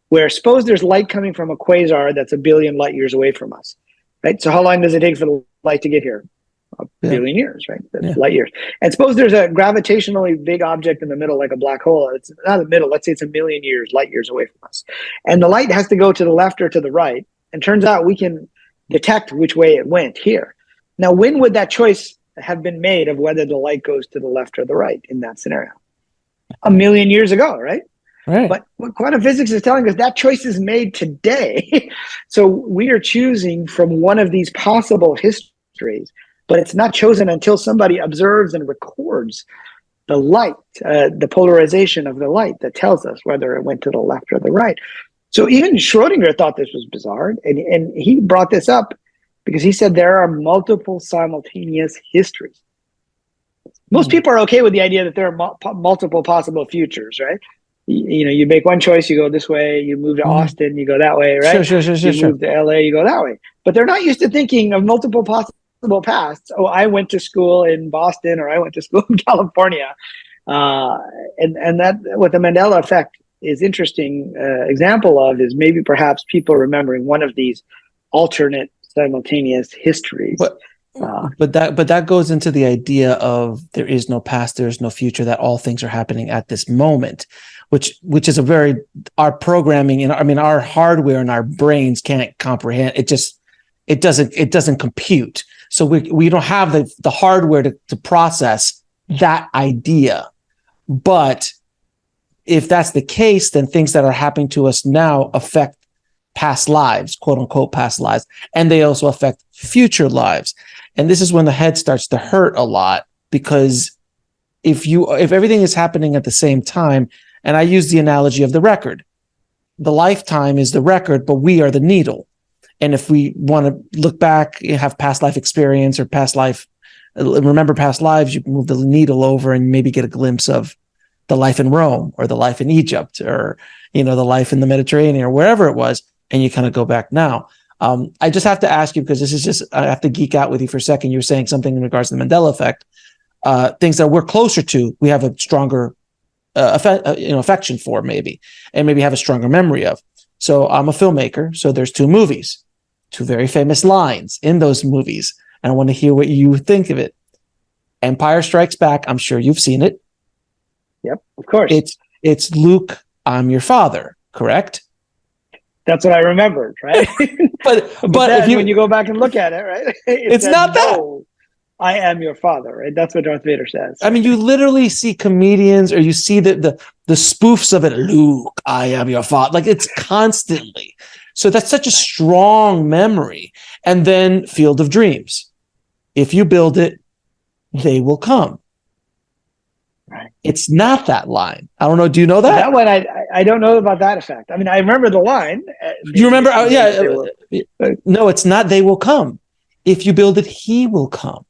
where suppose there's light coming from a quasar that's 1 billion light years away from us, right? So how long does it take for the light to get here? A billion years, right? That's light years. And suppose there's a gravitationally big object in the middle, like a black hole. It's not the middle. Let's say it's 1 million years, light years away from us. And the light has to go to the left or to the right. And turns out we can detect which way it went here. Now, when would that choice have been made of whether the light goes to the left or the right in that scenario? 1 million years ago, right? Right. But what quantum physics is telling us, that choice is made today. So we are choosing from one of these possible histories, but it's not chosen until somebody observes and records the light, the polarization of the light that tells us whether it went to the left or the right. So even Schrodinger thought this was bizarre, and he brought this up because he said there are multiple simultaneous histories. Most people are okay with the idea that there are multiple possible futures, right? You make one choice, you go this way. You move to Austin, you go that way, right? Sure. You move to LA, you go that way. But they're not used to thinking of multiple possible paths. Oh, I went to school in Boston, or I went to school in California. And that what the Mandela effect is interesting example of is maybe perhaps people remembering one of these alternate simultaneous histories. But that goes into the idea of there is no past, there is no future, that all things are happening at this moment, which is our programming and our hardware and our brains can't comprehend. It doesn't compute. So we don't have the hardware to process that idea. But if that's the case, then things that are happening to us now affect past lives, quote unquote past lives, and they also affect future lives. And this is when the head starts to hurt a lot, because if everything is happening at the same time, and I use the analogy of the record, the lifetime is the record, but we are the needle. And if we want to look back, have past life experience or remember past lives, you can move the needle over and maybe get a glimpse of the life in Rome or the life in Egypt or, the life in the Mediterranean or wherever it was. And you kind of go back now. I just have to ask you, because I have to geek out with you for a second. You were saying something in regards to the Mandela effect, things that we're closer to, we have a stronger affection for maybe, and maybe have a stronger memory of. So I'm a filmmaker. So there's two movies, two very famous lines in those movies. And I want to hear what you think of it. Empire Strikes Back. I'm sure you've seen it. Yep, of course. It's Luke, I'm your father, correct? That's what I remembered, right? but then, when you go back and look at it, right? It's not that. I am your father, right? That's what Darth Vader says. I mean, you literally see comedians, or you see the spoofs of it. Luke, I am your father. Like, it's constantly. So that's such a strong memory. And then Field of Dreams. If you build it, they will come. Right. It's not that line. I don't know. Do you know that? That one, I don't know about that effect. I mean, I remember the line. You remember? No, it's not. They will come. If you build it, he will come.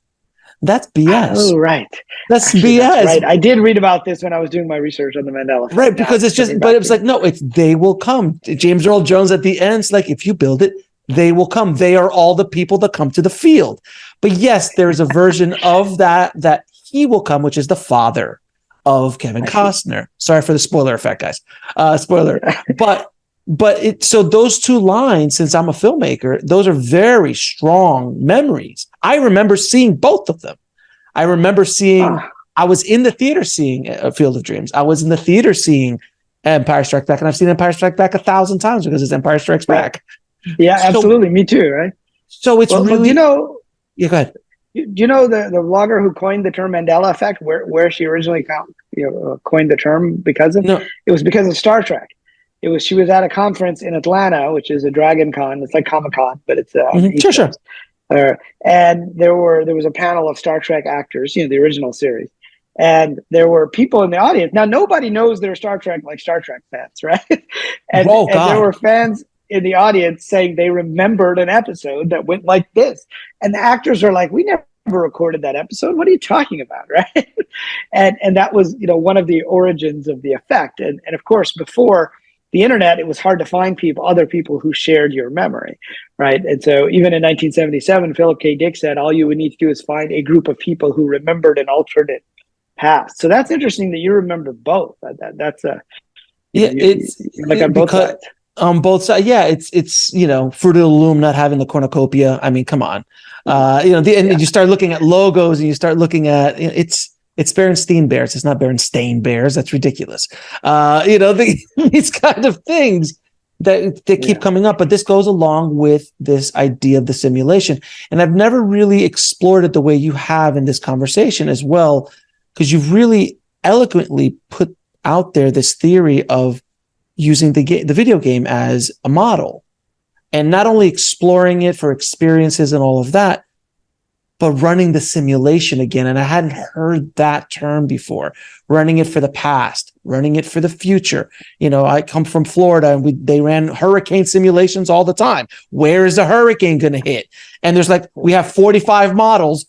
That's BS. Oh, right. That's BS. That's right. I did read about this when I was doing my research on the Mandela effect. Right, because it's just, but it was like, no, it's they will come. James Earl Jones at the end, it's like, if you build it, they will come. They are all the people that come to the field. But yes, there is a version of that he will come, which is the father of Kevin Costner. Sorry for the spoiler effect, guys. Spoiler. So those two lines, since I'm a filmmaker, those are very strong memories. I remember seeing both of them. I remember seeing, I was in the theater seeing Field of Dreams. I was in the theater seeing Empire Strikes Back, and I've seen Empire Strikes Back 1,000 times because it's Empire Strikes Back. Yeah, absolutely. Me too, right? So it's really... Well, yeah, go ahead. Do you know the blogger who coined the term Mandela effect, where she originally coined the term because of? No. It was because of Star Trek. She was at a conference in Atlanta, which is a Dragon Con. It's like Comic-Con, but it's sure. And there was a panel of Star Trek actors, the original series, and there were people in the audience. Now nobody knows they're Star Trek like Star Trek fans, right? and there were fans in the audience saying they remembered an episode that went like this, and the actors are like, "We never recorded that episode. What are you talking about?" Right? and that was one of the origins of the effect. And of course, before the internet, it was hard to find other people who shared your memory, right? And so even in 1977, Philip K. Dick said, all you would need to do is find a group of people who remembered an alternate past. So that's interesting that you remember both. That's it's like on both sides. On both sides, yeah, it's Fruit of the Loom not having the cornucopia. I mean, come on, and you start looking at logos, and you start looking at it's Berenstein Bears. It's not Berenstain Bears. That's ridiculous. These kind of things that keep coming up. But this goes along with this idea of the simulation. And I've never really explored it the way you have in this conversation as well, because you've really eloquently put out there this theory of using the video game as a model, and not only exploring it for experiences and all of that, but running the simulation again. And I hadn't heard that term before. Running it for the past, running it for the future. I come from Florida, and they ran hurricane simulations all the time. Where is the hurricane going to hit? And there's we have 45 models.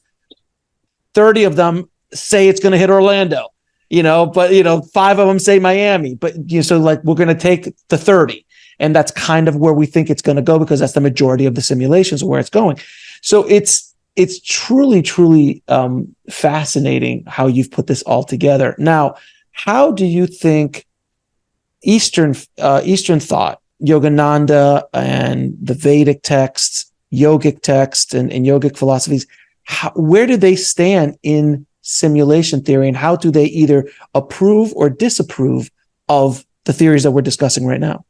30 of them say it's going to hit Orlando, but 5 of them say Miami. But so we're going to take the 30. And that's kind of where we think it's going to go, because that's the majority of the simulations where it's going. So it's truly, truly fascinating how you've put this all together. Now, how do you think Eastern thought, Yogananda and the Vedic texts, yogic texts, and yogic philosophies, where do they stand in simulation theory, and how do they either approve or disapprove of the theories that we're discussing right now?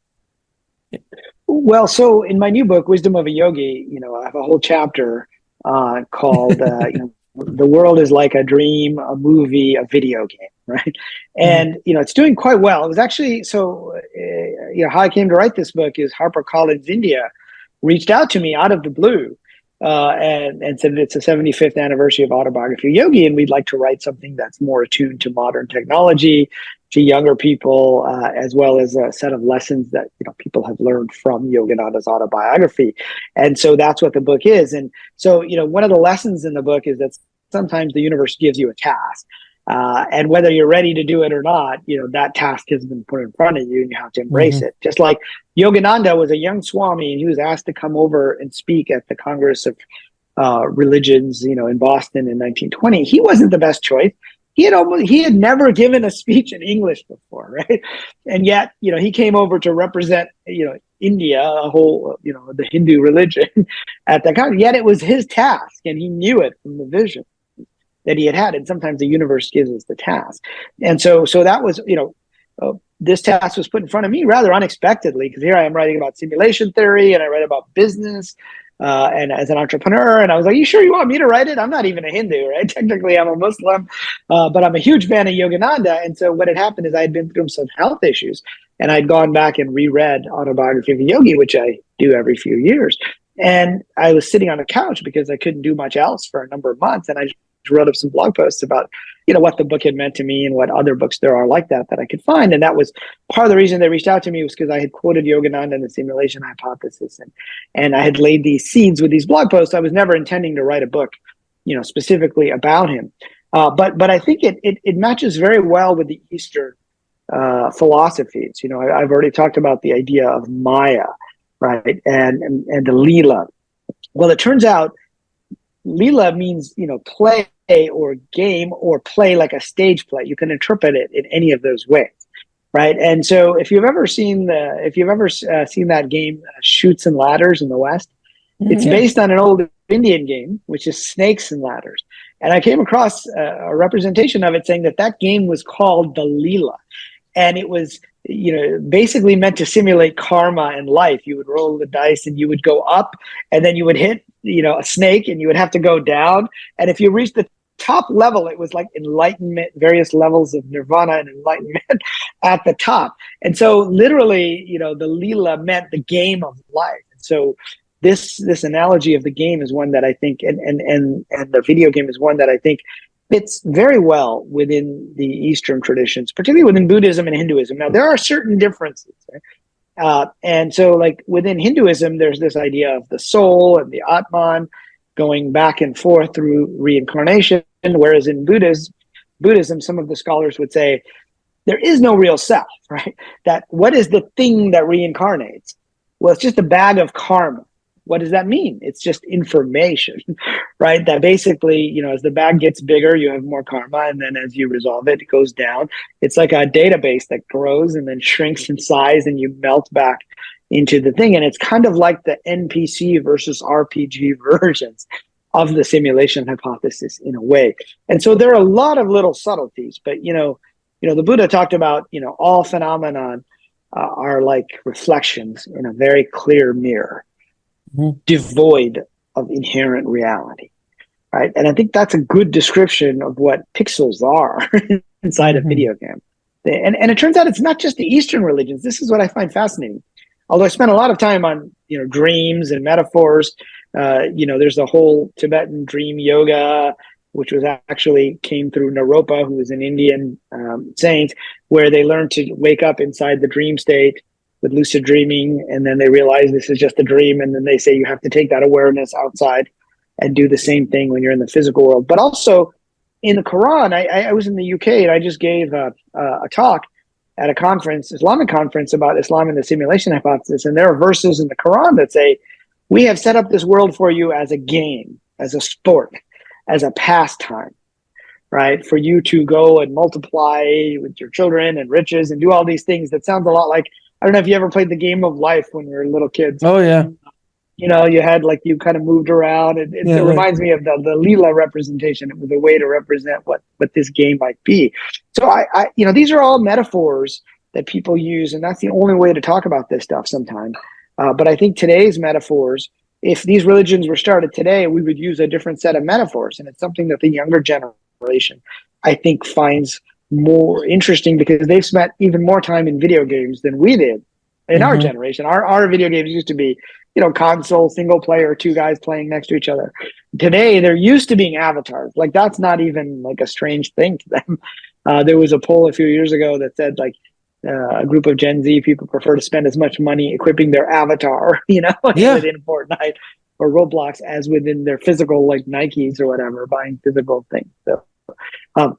Well, so in my new book, Wisdom of a Yogi, I have a whole chapter called The World is Like a Dream, a Movie, a Video Game, right? And it's doing quite well. It was actually how I came to write this book is HarperCollins India reached out to me out of the blue and said it's the 75th anniversary of Autobiography of Yogi, and we'd like to write something that's more attuned to modern technology, to younger people, as well as a set of lessons that people have learned from Yogananda's autobiography. And so that's what the book is. And so one of the lessons in the book is that sometimes the universe gives you a task. And whether you're ready to do it or not, that task has been put in front of you and you have to embrace it. Just like Yogananda was a young Swami and he was asked to come over and speak at the Congress of Religions, in Boston in 1920. He wasn't the best choice. He had never given a speech in English before, right? And yet, he came over to represent, India, a whole, the Hindu religion at that time. Yet it was his task and he knew it from the vision that he had. And sometimes the universe gives us the task. And so that was, this task was put in front of me rather unexpectedly, because here I am writing about simulation theory and I write about business and as an entrepreneur. And I was like, you sure you want me to write it? I'm not even a Hindu, right? Technically, I'm a Muslim, but I'm a huge fan of Yogananda. And so what had happened is I had been through some health issues and I'd gone back and reread Autobiography of a Yogi, which I do every few years. And I was sitting on a couch because I couldn't do much else for a number of months. And I wrote up some blog posts about, what the book had meant to me and what other books there are like that I could find. And that was part of the reason they reached out to me, was because I had quoted Yogananda and the simulation hypothesis. And I had laid these seeds with these blog posts. I was never intending to write a book, specifically about him. But I think it matches very well with the Eastern philosophies. I've already talked about the idea of Maya, right? And the Leela. Well, it turns out Leela means, play or game or play like a stage play. You can interpret it in any of those ways, right? And so if you've ever seen that game, Chutes and Ladders in the West, it's based on an old Indian game, which is Snakes and Ladders. And I came across a representation of it saying that game was called the Leela. And it was, basically meant to simulate karma in life. You would roll the dice and you would go up and then you would hit, a snake and you would have to go down. And if you reached the top level, it was like enlightenment, various levels of nirvana and enlightenment at the top. And so literally, the Leela meant the game of life. And so this analogy of the game is one that I think, and the video game is one that I think fits very well within the Eastern traditions, particularly within Buddhism and Hinduism. Now, there are certain differences. Right? And so like within Hinduism, there's this idea of the soul and the Atman going back and forth through reincarnation. Whereas in Buddhism, some of the scholars would say there is no real self, right? That what is the thing that reincarnates? Well, it's just a bag of karma. What does that mean? It's just information, right? That basically, as the bag gets bigger, you have more karma. And then as you resolve it, it goes down. It's like a database that grows and then shrinks in size and you melt back into the thing. And it's kind of like the NPC versus RPG versions of the simulation hypothesis in a way. And so there are a lot of little subtleties, but, the Buddha talked about, all phenomenon are like reflections in a very clear mirror. Devoid of inherent reality, right? And I think that's a good description of what pixels are inside a video game. And it turns out it's not just the Eastern religions. This is what I find fascinating. Although I spent a lot of time on, dreams and metaphors. There's the whole Tibetan dream yoga, which was actually came through Naropa, who was an Indian saint, where they learned to wake up inside the dream state with lucid dreaming, and then they realize this is just a dream, and then they say you have to take that awareness outside and do the same thing when you're in the physical world. But also in the Quran, I was in the UK and I just gave a talk at a conference, Islamic conference, about Islam and the simulation hypothesis, and there are verses in the Quran that say, we have set up this world for you as a game, as a sport, as a pastime, right? For you to go and multiply with your children and riches and do all these things. That sounds a lot like, I don't know if you ever played the game of life when we were little kids. Oh, yeah. You had you kind of moved around. It reminds me of the Leela representation. It was a way to represent what this game might be. So I these are all metaphors that people use, and that's the only way to talk about this stuff sometimes. But I think today's metaphors, if these religions were started today, we would use a different set of metaphors. And it's something that the younger generation, I think, finds more interesting because they've spent even more time in video games than we did in our generation. Our video games used to be, console, single player, two guys playing next to each other. Today, they're used to being avatars. Like that's not even like a strange thing to them. There was a poll a few years ago that said like a group of Gen Z people prefer to spend as much money equipping their avatar, Yeah. within Fortnite or Roblox as within their physical like Nikes or whatever, buying physical things. Um,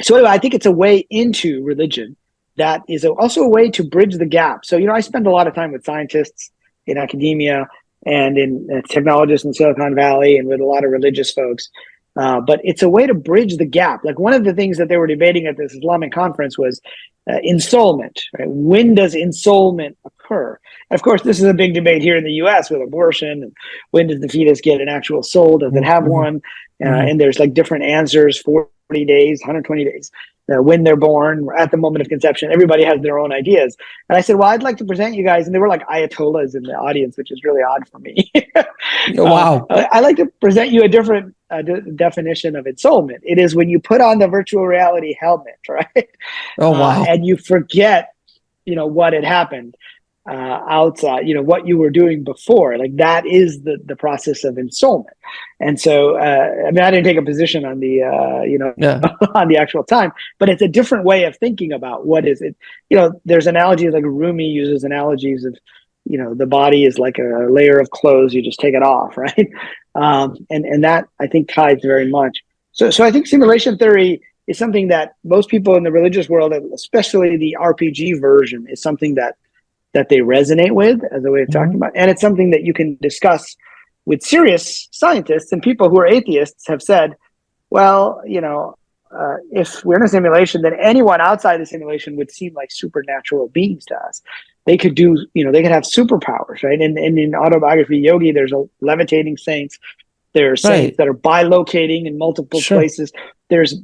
so anyway, I think it's a way into religion that is also a way to bridge the gap. So, I spend a lot of time with scientists in academia and in technologists in Silicon Valley and with a lot of religious folks. But it's a way to bridge the gap. Like one of the things that they were debating at this Islamic conference was ensoulment. Right? When does ensoulment occur? And of course, this is a big debate here in the U.S. with abortion. And when does the fetus get an actual soul? Does it have one? And there's like different answers: 40 days, 120 days. When they're born, at the moment of conception, everybody has their own ideas. And I said, well, I'd like to present you guys. And there were like Ayatollahs in the audience, which is really odd for me. Wow. I'd like to present you a different definition of ensoulment. It is when you put on the virtual reality helmet, right? Oh, wow. And you forget, what had happened outside, what you were doing before. Like that is the process of ensoulment. And so, I didn't take a position on the, on the actual time, but it's a different way of thinking about what is it. There's analogies like Rumi uses analogies of, the body is like a layer of clothes. You just take it off, right? And that I think ties very much. So I think simulation theory is something that most people in the religious world, especially the RPG version, is something that they resonate with as a way of talking about. And it's something that you can discuss with serious scientists, and people who are atheists have said, well, if we're in a simulation, then anyone outside the simulation would seem like supernatural beings to us. They could do, they could have superpowers, right? And in Autobiography Yogi, there's levitating saints. There are saints that are bilocating in multiple places. There's,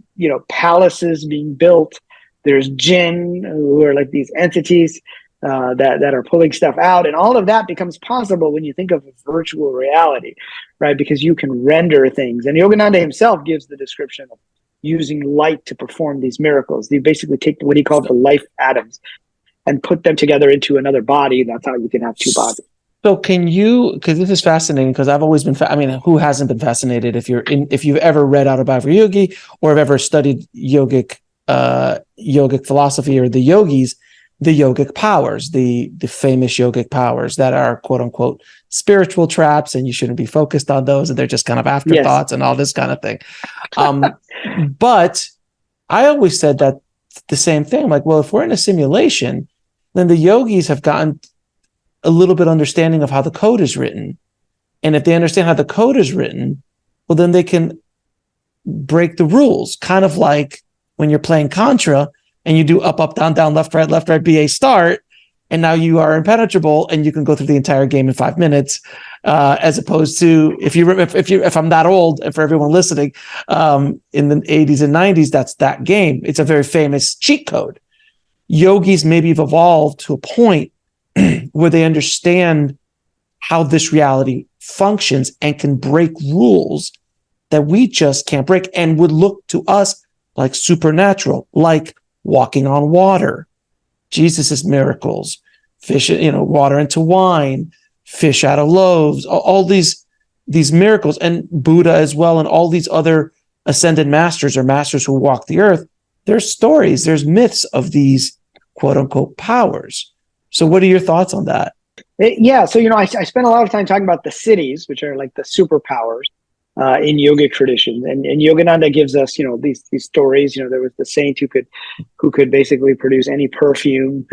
palaces being built. There's jinn, who are like these entities that are pulling stuff out. And all of that becomes possible when you think of virtual reality, right? Because you can render things. And Yogananda himself gives the description of using light to perform these miracles. They basically take what he called the life atoms and put them together into another body. And that's how you can have two bodies. So can you, because this is fascinating, because I've always been, who hasn't been fascinated if you've ever read Autobiography Yogi or have ever studied yogic philosophy or the yogis, the yogic powers, the famous yogic powers that are quote unquote spiritual traps, and you shouldn't be focused on those, and they're just kind of afterthoughts and all this kind of thing. But I always said that the same thing. Like, well, if we're in a simulation, then the yogis have gotten a little bit understanding of how the code is written. And if they understand how the code is written, well, then they can break the rules, kind of like when you're playing Contra and you do up, down, down, left, right, BA start, and now you are impenetrable and you can go through the entire game in 5 minutes, as opposed to if I'm that old, and for everyone listening, in the 80s and 90s, that's that game. It's a very famous cheat code. Yogis maybe have evolved to a point where they understand how this reality functions and can break rules that we just can't break, and would look to us like supernatural, like walking on water, Jesus's miracles, fish, water into wine, fish out of loaves, all these miracles, and Buddha as well, and all these other ascended masters or masters who walk the earth. There's stories, there's myths of these quote unquote powers. So what are your thoughts on that? Yeah. So, I spent a lot of time talking about the cities, which are like the superpowers in yogic tradition. And Yogananda gives us, these stories. There was the saint who could basically produce any perfume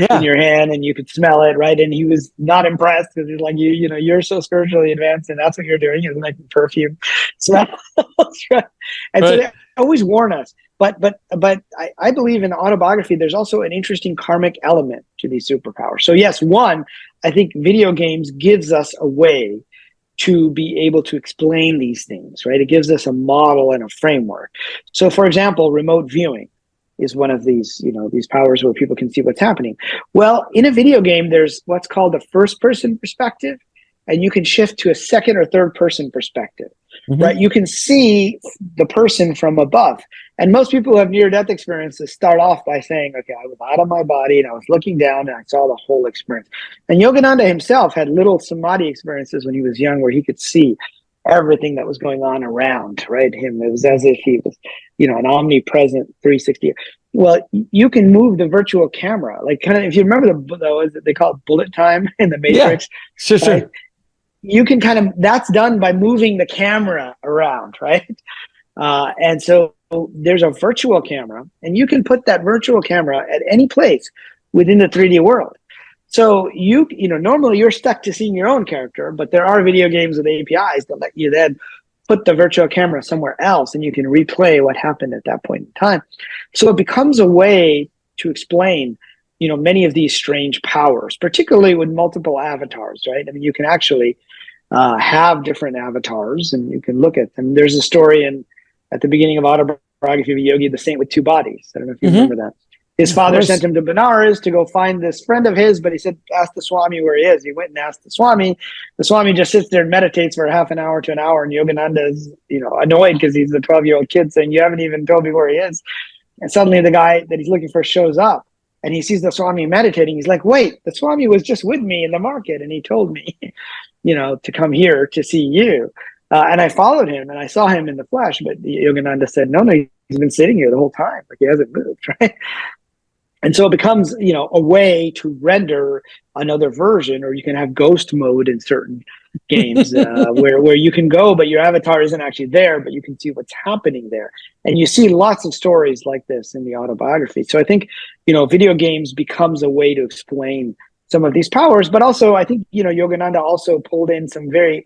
in your hand, and you could smell it, right? And he was not impressed because he's like, you're so spiritually advanced, and that's what you're doing, is making perfume. So so they always warn us. But I believe in Autobiography, there's also an interesting karmic element to these superpowers. So yes, one, I think video games gives us a way to be able to explain these things, right? It gives us a model and a framework. So for example, remote viewing is one of these, these powers where people can see what's happening. Well, in a video game, there's what's called a first person perspective, and you can shift to a second or third person perspective. right? You can see the person from above. And most people who have near-death experiences start off by saying, okay, I was out of my body and I was looking down and I saw the whole experience. And Yogananda himself had little samadhi experiences when he was young where he could see everything that was going on around, right? Him. It was as if he was, an omnipresent 360. Well, you can move the virtual camera, like kind of, if you remember they call it bullet time in the Matrix. Yeah, sure. Right? You can that's done by moving the camera around, right? And so there's a virtual camera, and you can put that virtual camera at any place within the 3D world. So normally you're stuck to seeing your own character, but there are video games with APIs that let you then put the virtual camera somewhere else, and you can replay what happened at that point in time. So it becomes a way to explain, many of these strange powers, particularly with multiple avatars, right? I mean, you can actually have different avatars, and you can look at them. There's a story at the beginning of Autobiography of a Yogi, the Saint with Two Bodies. I don't know if you remember that. His father sent him to Benares to go find this friend of his, but he said, ask the Swami where he is. He went and asked the Swami. The Swami just sits there and meditates for half an hour to an hour, and Yogananda is, annoyed because he's a 12-year-old kid saying, you haven't even told me where he is. And suddenly the guy that he's looking for shows up, and he sees the Swami meditating. He's like, wait, the Swami was just with me in the market, and he told me, to come here to see you. And I followed him, and I saw him in the flesh, but Yogananda said, no, he's been sitting here the whole time. Like, he hasn't moved, right? And so it becomes, a way to render another version, or you can have ghost mode in certain games where you can go, but your avatar isn't actually there, but you can see what's happening there. And you see lots of stories like this in the Autobiography. So I think, video games becomes a way to explain some of these powers, but also I think, Yogananda also pulled in some very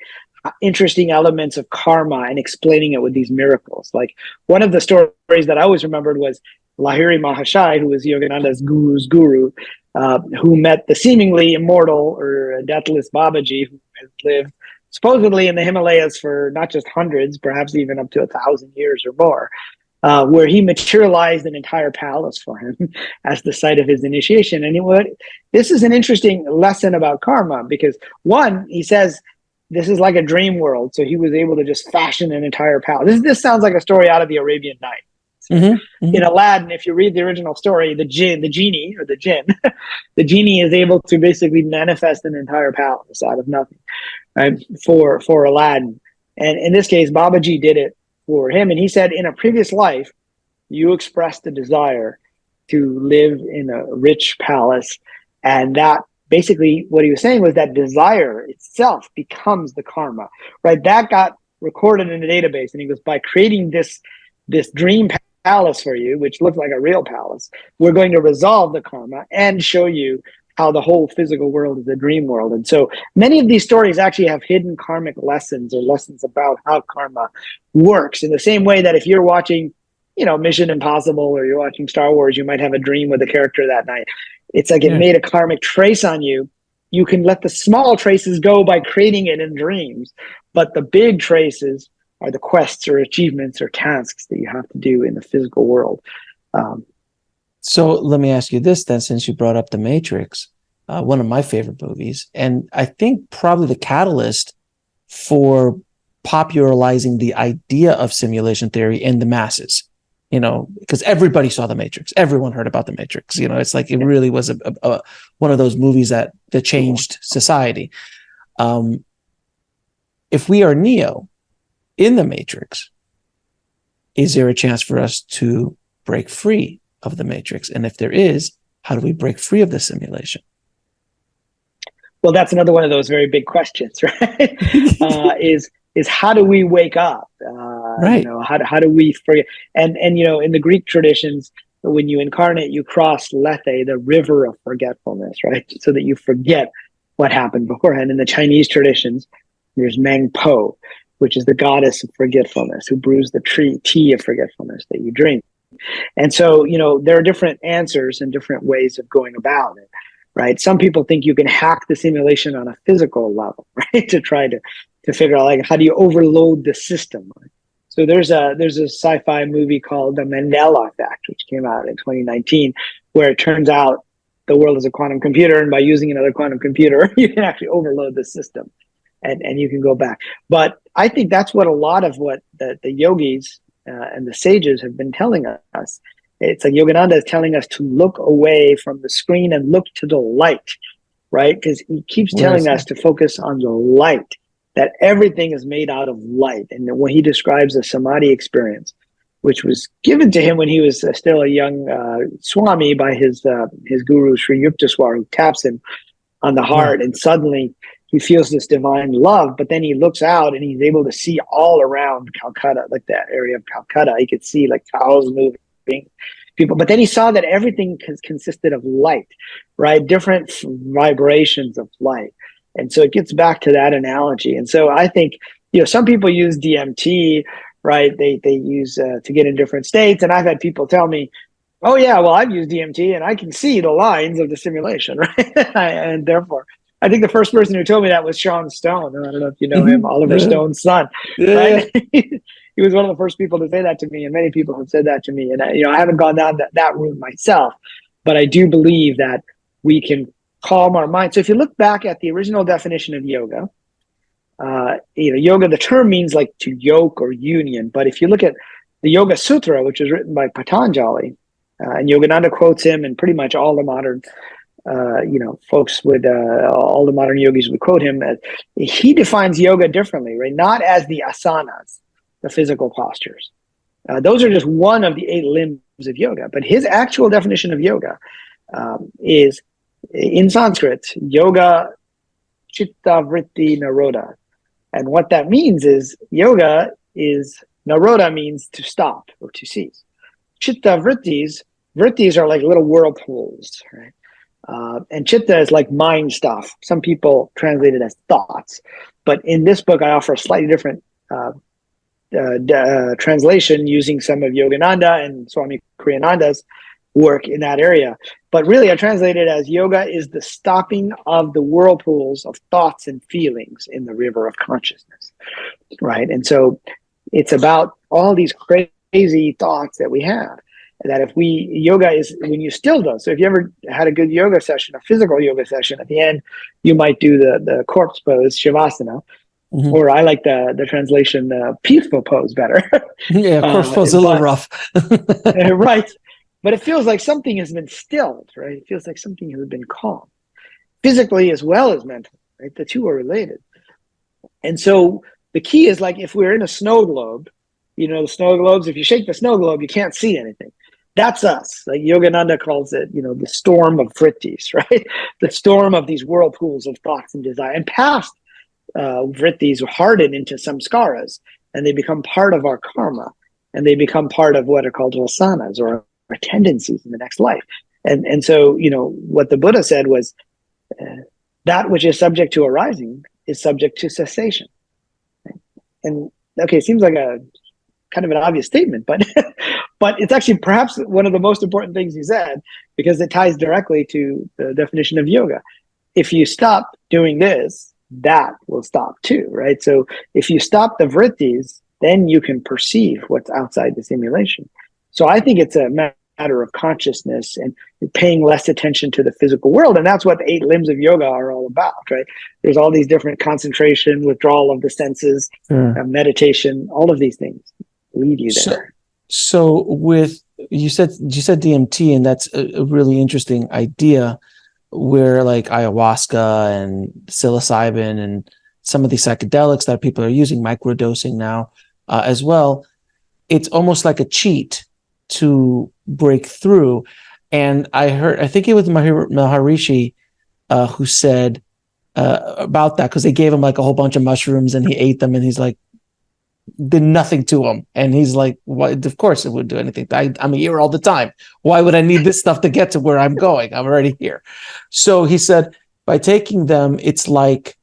interesting elements of karma and explaining it with these miracles. Like, one of the stories that I always remembered was Lahiri Mahashai, who was Yogananda's guru's guru, who met the seemingly immortal or deathless Babaji, who has lived supposedly in the Himalayas for not just hundreds, perhaps even up to 1,000 years or more, where he materialized an entire palace for him as the site of his initiation. And this is an interesting lesson about karma, because one, he says, this is like a dream world. So he was able to just fashion an entire palace. This sounds like a story out of the Arabian Nights. In Aladdin, if you read the original story, the jinn, the genie is able to basically manifest an entire palace out of nothing, right? For Aladdin. And in this case, Babaji did it for him. And he said, in a previous life, you expressed a desire to live in a rich palace. And that basically what he was saying was that desire itself becomes the karma, right? That got recorded in a database. And he goes, by creating this dream palace for you, which looked like a real palace, we're going to resolve the karma and show you how the whole physical world is a dream world. And so many of these stories actually have hidden karmic lessons, or lessons about how karma works, in the same way that if you're watching, Mission Impossible, or you're watching Star Wars, you might have a dream with a character that night. It's like it made a karmic trace on you. You can let the small traces go by creating it in dreams, but the big traces are the quests or achievements or tasks that you have to do in the physical world. So let me ask you this then, since you brought up The Matrix, one of my favorite movies, and I think probably the catalyst for popularizing the idea of simulation theory in the masses, because everybody saw The Matrix. Everyone heard about The Matrix. It's like it really was a one of those movies that changed society. If we are Neo in the Matrix, is there a chance for us to break free of the Matrix? And if there is, how do we break free of the simulation? Well, that's another one of those very big questions, right? Is how do we wake up? Right. How do we forget? And in the Greek traditions, when you incarnate, you cross Lethe, the river of forgetfulness, right? So that you forget what happened beforehand. In the Chinese traditions, there's Meng Po, which is the goddess of forgetfulness, who brews the tea of forgetfulness that you drink. And so, there are different answers and different ways of going about it, right? Some people think you can hack the simulation on a physical level, right? To try to figure out, like, how do you overload the system? So there's a sci-fi movie called The Mandela Effect, which came out in 2019, where it turns out the world is a quantum computer, and by using another quantum computer, you can actually overload the system. And you can go back. But I think that's what a lot of what the yogis and the sages have been telling us. It's like Yogananda is telling us to look away from the screen and look to the light, right? Because he keeps telling us to focus on the light, that everything is made out of light. And when he describes the samadhi experience, which was given to him when he was still a young Swami by his guru, Sri Yukteswar, who taps him on the heart, and suddenly he feels this divine love, but then he looks out and he's able to see all around Calcutta, like that area of Calcutta. He could see like cows moving, people, but then he saw that everything consisted of light, right? Different vibrations of light. And so it gets back to that analogy. And so I think, some people use DMT, right? They use to get in different states. And I've had people tell me, oh yeah, well, I've used DMT and I can see the lines of the simulation, right? And therefore, I think the first person who told me that was Sean Stone. I don't know if you know him, Oliver Stone's son. Right? He was one of the first people to say that to me, and many people have said that to me. And I haven't gone down that route myself, but I do believe that we can calm our mind. So if you look back at the original definition of yoga, yoga, the term means like to yoke or union. But if you look at the Yoga Sutra, which was written by Patanjali, and Yogananda quotes him, and pretty much all the modern folks would, all the modern yogis would quote him. He defines yoga differently, right? Not as the asanas, the physical postures. Those are just one of the 8 limbs of yoga. But his actual definition of yoga is, in Sanskrit, yoga chitta vritti naroda. And what that means is yoga is, naroda means to stop or to cease. Chitta vrittis are like little whirlpools, right? And chitta is like mind stuff. Some people translate it as thoughts. But in this book, I offer a slightly different translation using some of Yogananda and Swami Kriyananda's work in that area. But really, I translate it as yoga is the stopping of the whirlpools of thoughts and feelings in the river of consciousness, right? And so it's about all these crazy thoughts that we have. That yoga is when you still those. So if you ever had a good yoga session, a physical yoga session, at the end, you might do the corpse pose, Shavasana, or I like the translation, peaceful pose better. Yeah, corpse pose is a little rough. Right. But it feels like something has been stilled, right? It feels like something has been calm, physically as well as mentally, right? The two are related. And so the key is like if we're in a snow globe, the snow globes, if you shake the snow globe, you can't see anything. That's us. Like Yogananda calls it, the storm of vrittis, right? The storm of these whirlpools of thoughts and desire. And past vrittis harden into samskaras, and they become part of our karma, and they become part of what are called vasanas, or our tendencies in the next life. And so, what the Buddha said was, that which is subject to arising is subject to cessation. Right? And okay, it seems like a kind of an obvious statement, but but it's actually perhaps one of the most important things he said, because it ties directly to the definition of yoga. If you stop doing this, that will stop too, right? So if you stop the vrittis, then you can perceive what's outside the simulation. So I think it's a matter of consciousness and paying less attention to the physical world. And that's what the 8 limbs of yoga are all about, right? There's all these different concentration, withdrawal of the senses, meditation, all of these things lead you there. So with, you said DMT, and that's a really interesting idea, where like ayahuasca and psilocybin and some of these psychedelics that people are using, microdosing now as well, it's almost like a cheat to break through. And I think it was Maharishi who said about that, because they gave him like a whole bunch of mushrooms and he ate them, and he's like, did nothing to him. And he's like, "What? Of course it wouldn't do anything. I'm here all the time. Why would I need this stuff to get to where I'm going? I'm already here." So he said, by taking them, it's like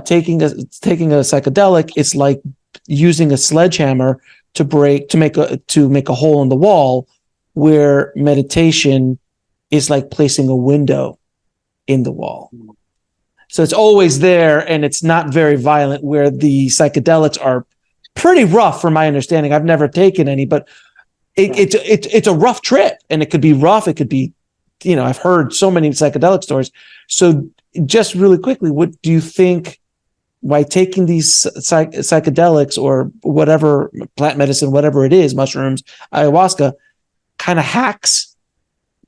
taking a psychedelic. It's like using a sledgehammer to make a hole in the wall, where meditation is like placing a window in the wall. So it's always there, and it's not very violent, where the psychedelics are pretty rough, from my understanding. I've never taken any, but it's a rough trip, and it could be rough. It could be, I've heard so many psychedelic stories. So just really quickly, what do you think why taking these psychedelics or whatever, plant medicine, whatever it is, mushrooms, ayahuasca, kind of hacks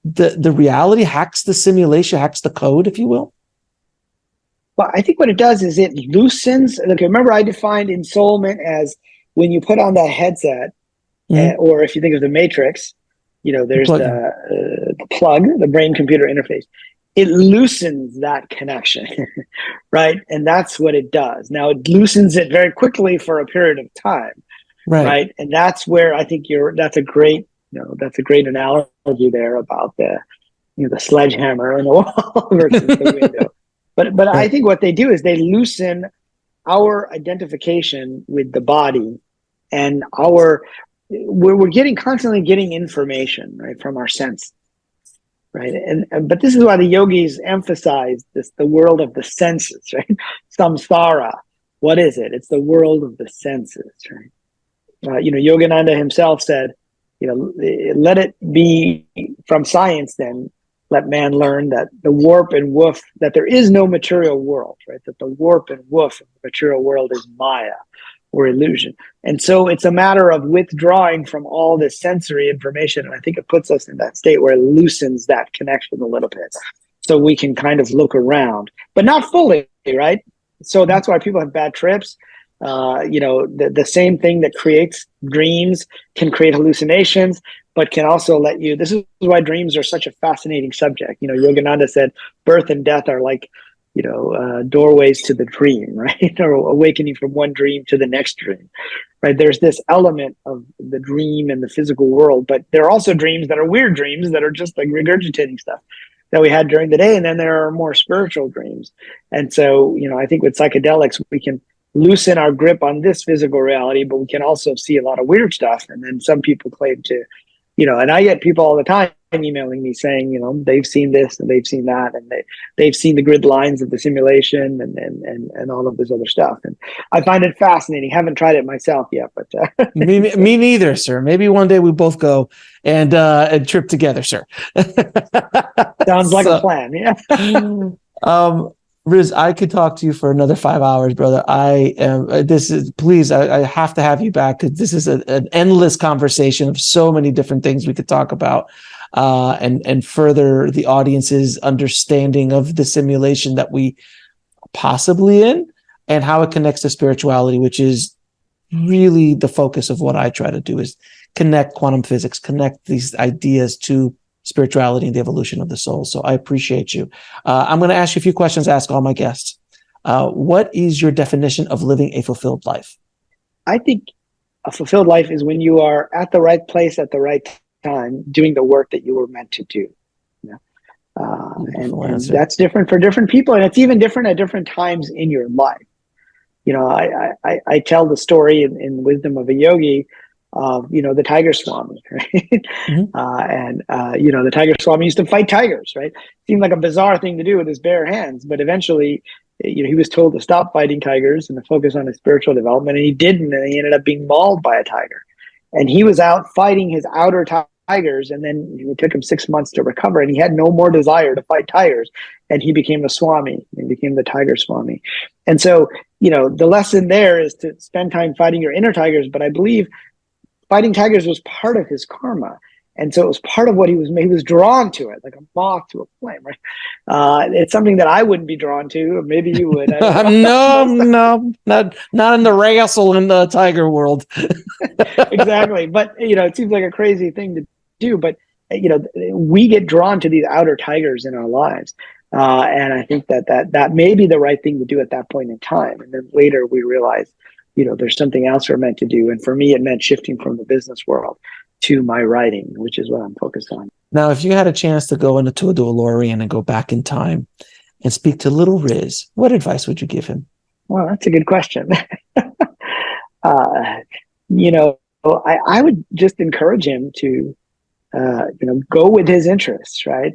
the reality, hacks the simulation, hacks the code, if you will? Well, I think what it does is it loosens. Like, remember, I defined ensoulment as when you put on that headset, or if you think of the Matrix, there's the plug, the brain-computer interface. It loosens that connection, right? And that's what it does. Now, it loosens it very quickly for a period of time, right? And that's where I think that's a great analogy there about the sledgehammer and the wall versus the window. But I think what they do is they loosen our identification with the body, and we're constantly getting information, right, from our sense, right? But this is why the yogis emphasize the world of the senses, right? Samsara, what is it? It's the world of the senses, right? Yogananda himself said, let it be from science then. Let man learn that the warp and woof, that there is no material world, right? That the warp and woof of the material world is Maya or illusion. And so it's a matter of withdrawing from all this sensory information. And I think it puts us in that state where it loosens that connection a little bit. So we can kind of look around, but not fully, right? So that's why people have bad trips. The same thing that creates dreams can create hallucinations, but can also this is why dreams are such a fascinating subject. Yogananda said birth and death are like, doorways to the dream, right? Or awakening from one dream to the next dream, right? There's this element of the dream and the physical world, but there are also dreams that are weird dreams that are just like regurgitating stuff that we had during the day. And then there are more spiritual dreams. And so, I think with psychedelics, we can loosen our grip on this physical reality, but we can also see a lot of weird stuff. And then some people claim to, and I get people all the time emailing me saying, they've seen this and they've seen that, and they've seen the grid lines of the simulation and all of this other stuff. And I find it fascinating. Haven't tried it myself yet, but me neither, sir. Maybe one day we both go and trip together, sir. Sounds like a plan. Yeah. Riz, I could talk to you for another 5 hours, brother. I have to have you back, because this is an endless conversation of so many different things we could talk about, and further the audience's understanding of the simulation that we possibly in, and how it connects to spirituality, which is really the focus of what I try to do, is connect quantum physics, connect these ideas to spirituality and the evolution of the soul. So I appreciate you. I'm going to ask you a few questions, ask all my guests. What is your definition of living a fulfilled life? I think a fulfilled life is when you are at the right place at the right time, doing the work that you were meant to do. And that's different for different people. And it's even different at different times in your life. I tell the story in Wisdom of a Yogi of, the Tiger Swami, right? The Tiger Swami used to fight tigers, right? Seemed like a bizarre thing to do with his bare hands, but eventually, he was told to stop fighting tigers and to focus on his spiritual development, and he didn't, and he ended up being mauled by a tiger. And he was out fighting his outer tigers, and then it took him 6 months to recover, and he had no more desire to fight tigers, and he became a Swami. He became the Tiger Swami. And so, the lesson there is to spend time fighting your inner tigers, but I believe fighting tigers was part of his karma. And so it was part of what he was drawn to it, like a moth to a flame, right? It's something that I wouldn't be drawn to. Maybe you would. No, not in the wrestle in the tiger world. Exactly. But, it seems like a crazy thing to do. But, we get drawn to these outer tigers in our lives. And I think that may be the right thing to do at that point in time. And then later we realize, there's something else we're meant to do. And for me, it meant shifting from the business world to my writing, which is what I'm focused on. Now, if you had a chance to go into a DeLorean and go back in time and speak to little Riz, what advice would you give him? Well, that's a good question. I would just encourage him to, go with his interests, right?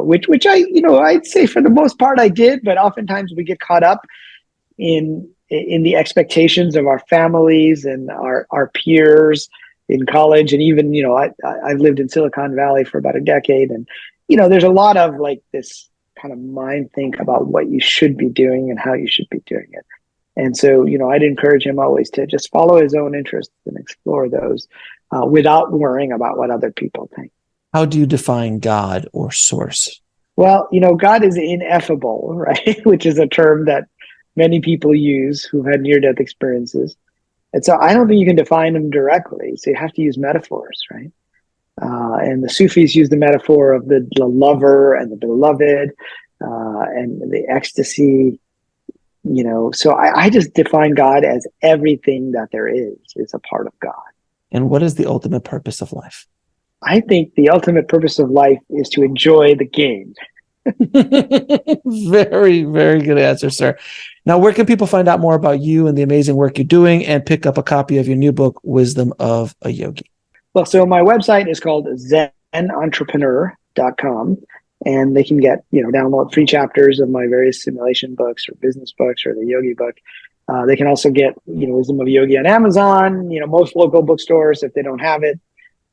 Which I'd say for the most part I did, but oftentimes we get caught up in the expectations of our families and our peers in college. And even, I've lived in Silicon Valley for about a decade, and, there's a lot of like this kind of mind think about what you should be doing and how you should be doing it. And so, I'd encourage him always to just follow his own interests and explore those without worrying about what other people think. How do you define God or source? Well, God is ineffable, right? Which is a term that many people use who've had near-death experiences. And so I don't think you can define him directly. So you have to use metaphors, right? And the Sufis use the metaphor of the lover and the beloved and the ecstasy, So I just define God as everything that there is a part of God. And what is the ultimate purpose of life? I think the ultimate purpose of life is to enjoy the game. Very, very good answer, sir. Now, where can people find out more about you and the amazing work you're doing and pick up a copy of your new book, Wisdom of a Yogi? Well, so my website is called zenentrepreneur.com, and they can get, download free chapters of my various simulation books or business books or the yogi book. They can also get, Wisdom of Yogi on Amazon, most local bookstores. If they don't have it,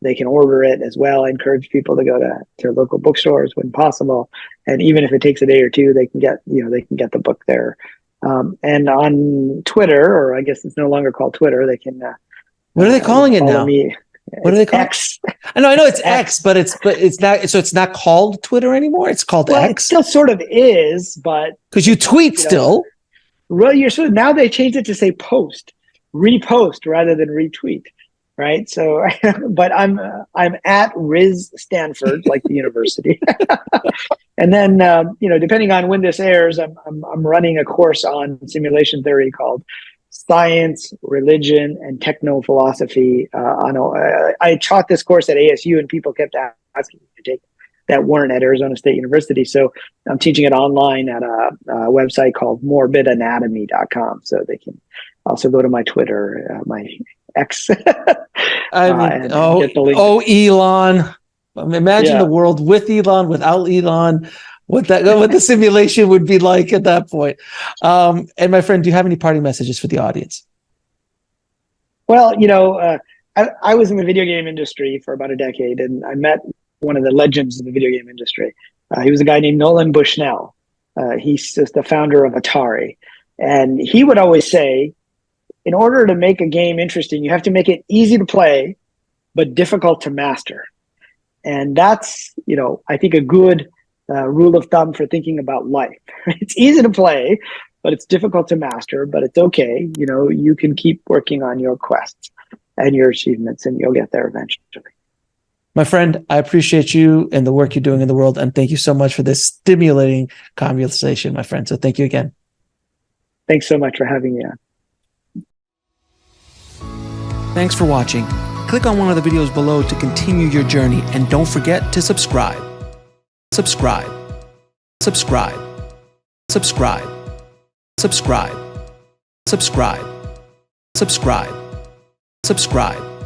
they can order it as well. I encourage people to go to local bookstores when possible. And even if it takes a day or two, they can get the book there. And on Twitter, or I guess it's no longer called Twitter, they can. What are they calling it now? What are they calling X? I know it's X, but it's not. So it's not called Twitter anymore. It's called X. It still sort of is, but because you tweet still. Well, now they changed it to say repost rather than retweet. Right. So, but I'm at Riz Stanford, like the university. And then, depending on when this airs, I'm running a course on simulation theory called Science, Religion, and Techno-Philosophy. I taught this course at ASU, and people kept asking me to take that weren't at Arizona State University. So I'm teaching it online at a website called morbidanatomy.com. So they can also go to my Twitter, my X. Elon. Imagine the world with Elon, without Elon, what the simulation would be like at that point. And my friend, do you have any parting messages for the audience? Well, I was in the video game industry for about a decade, and I met one of the legends of the video game industry. He was a guy named Nolan Bushnell. He's just the founder of Atari. And he would always say, in order to make a game interesting, you have to make it easy to play, but difficult to master. And that's, I think a good rule of thumb for thinking about life. It's easy to play, but it's difficult to master, but it's okay. You can keep working on your quests and your achievements, and you'll get there eventually. My friend, I appreciate you and the work you're doing in the world. And thank you so much for this stimulating conversation, my friend. So thank you again. Thanks so much for having me on. Thanks for watching. Click on one of the videos below to continue your journey. And don't forget to subscribe. Subscribe. Subscribe. Subscribe. Subscribe. Subscribe. Subscribe. Subscribe.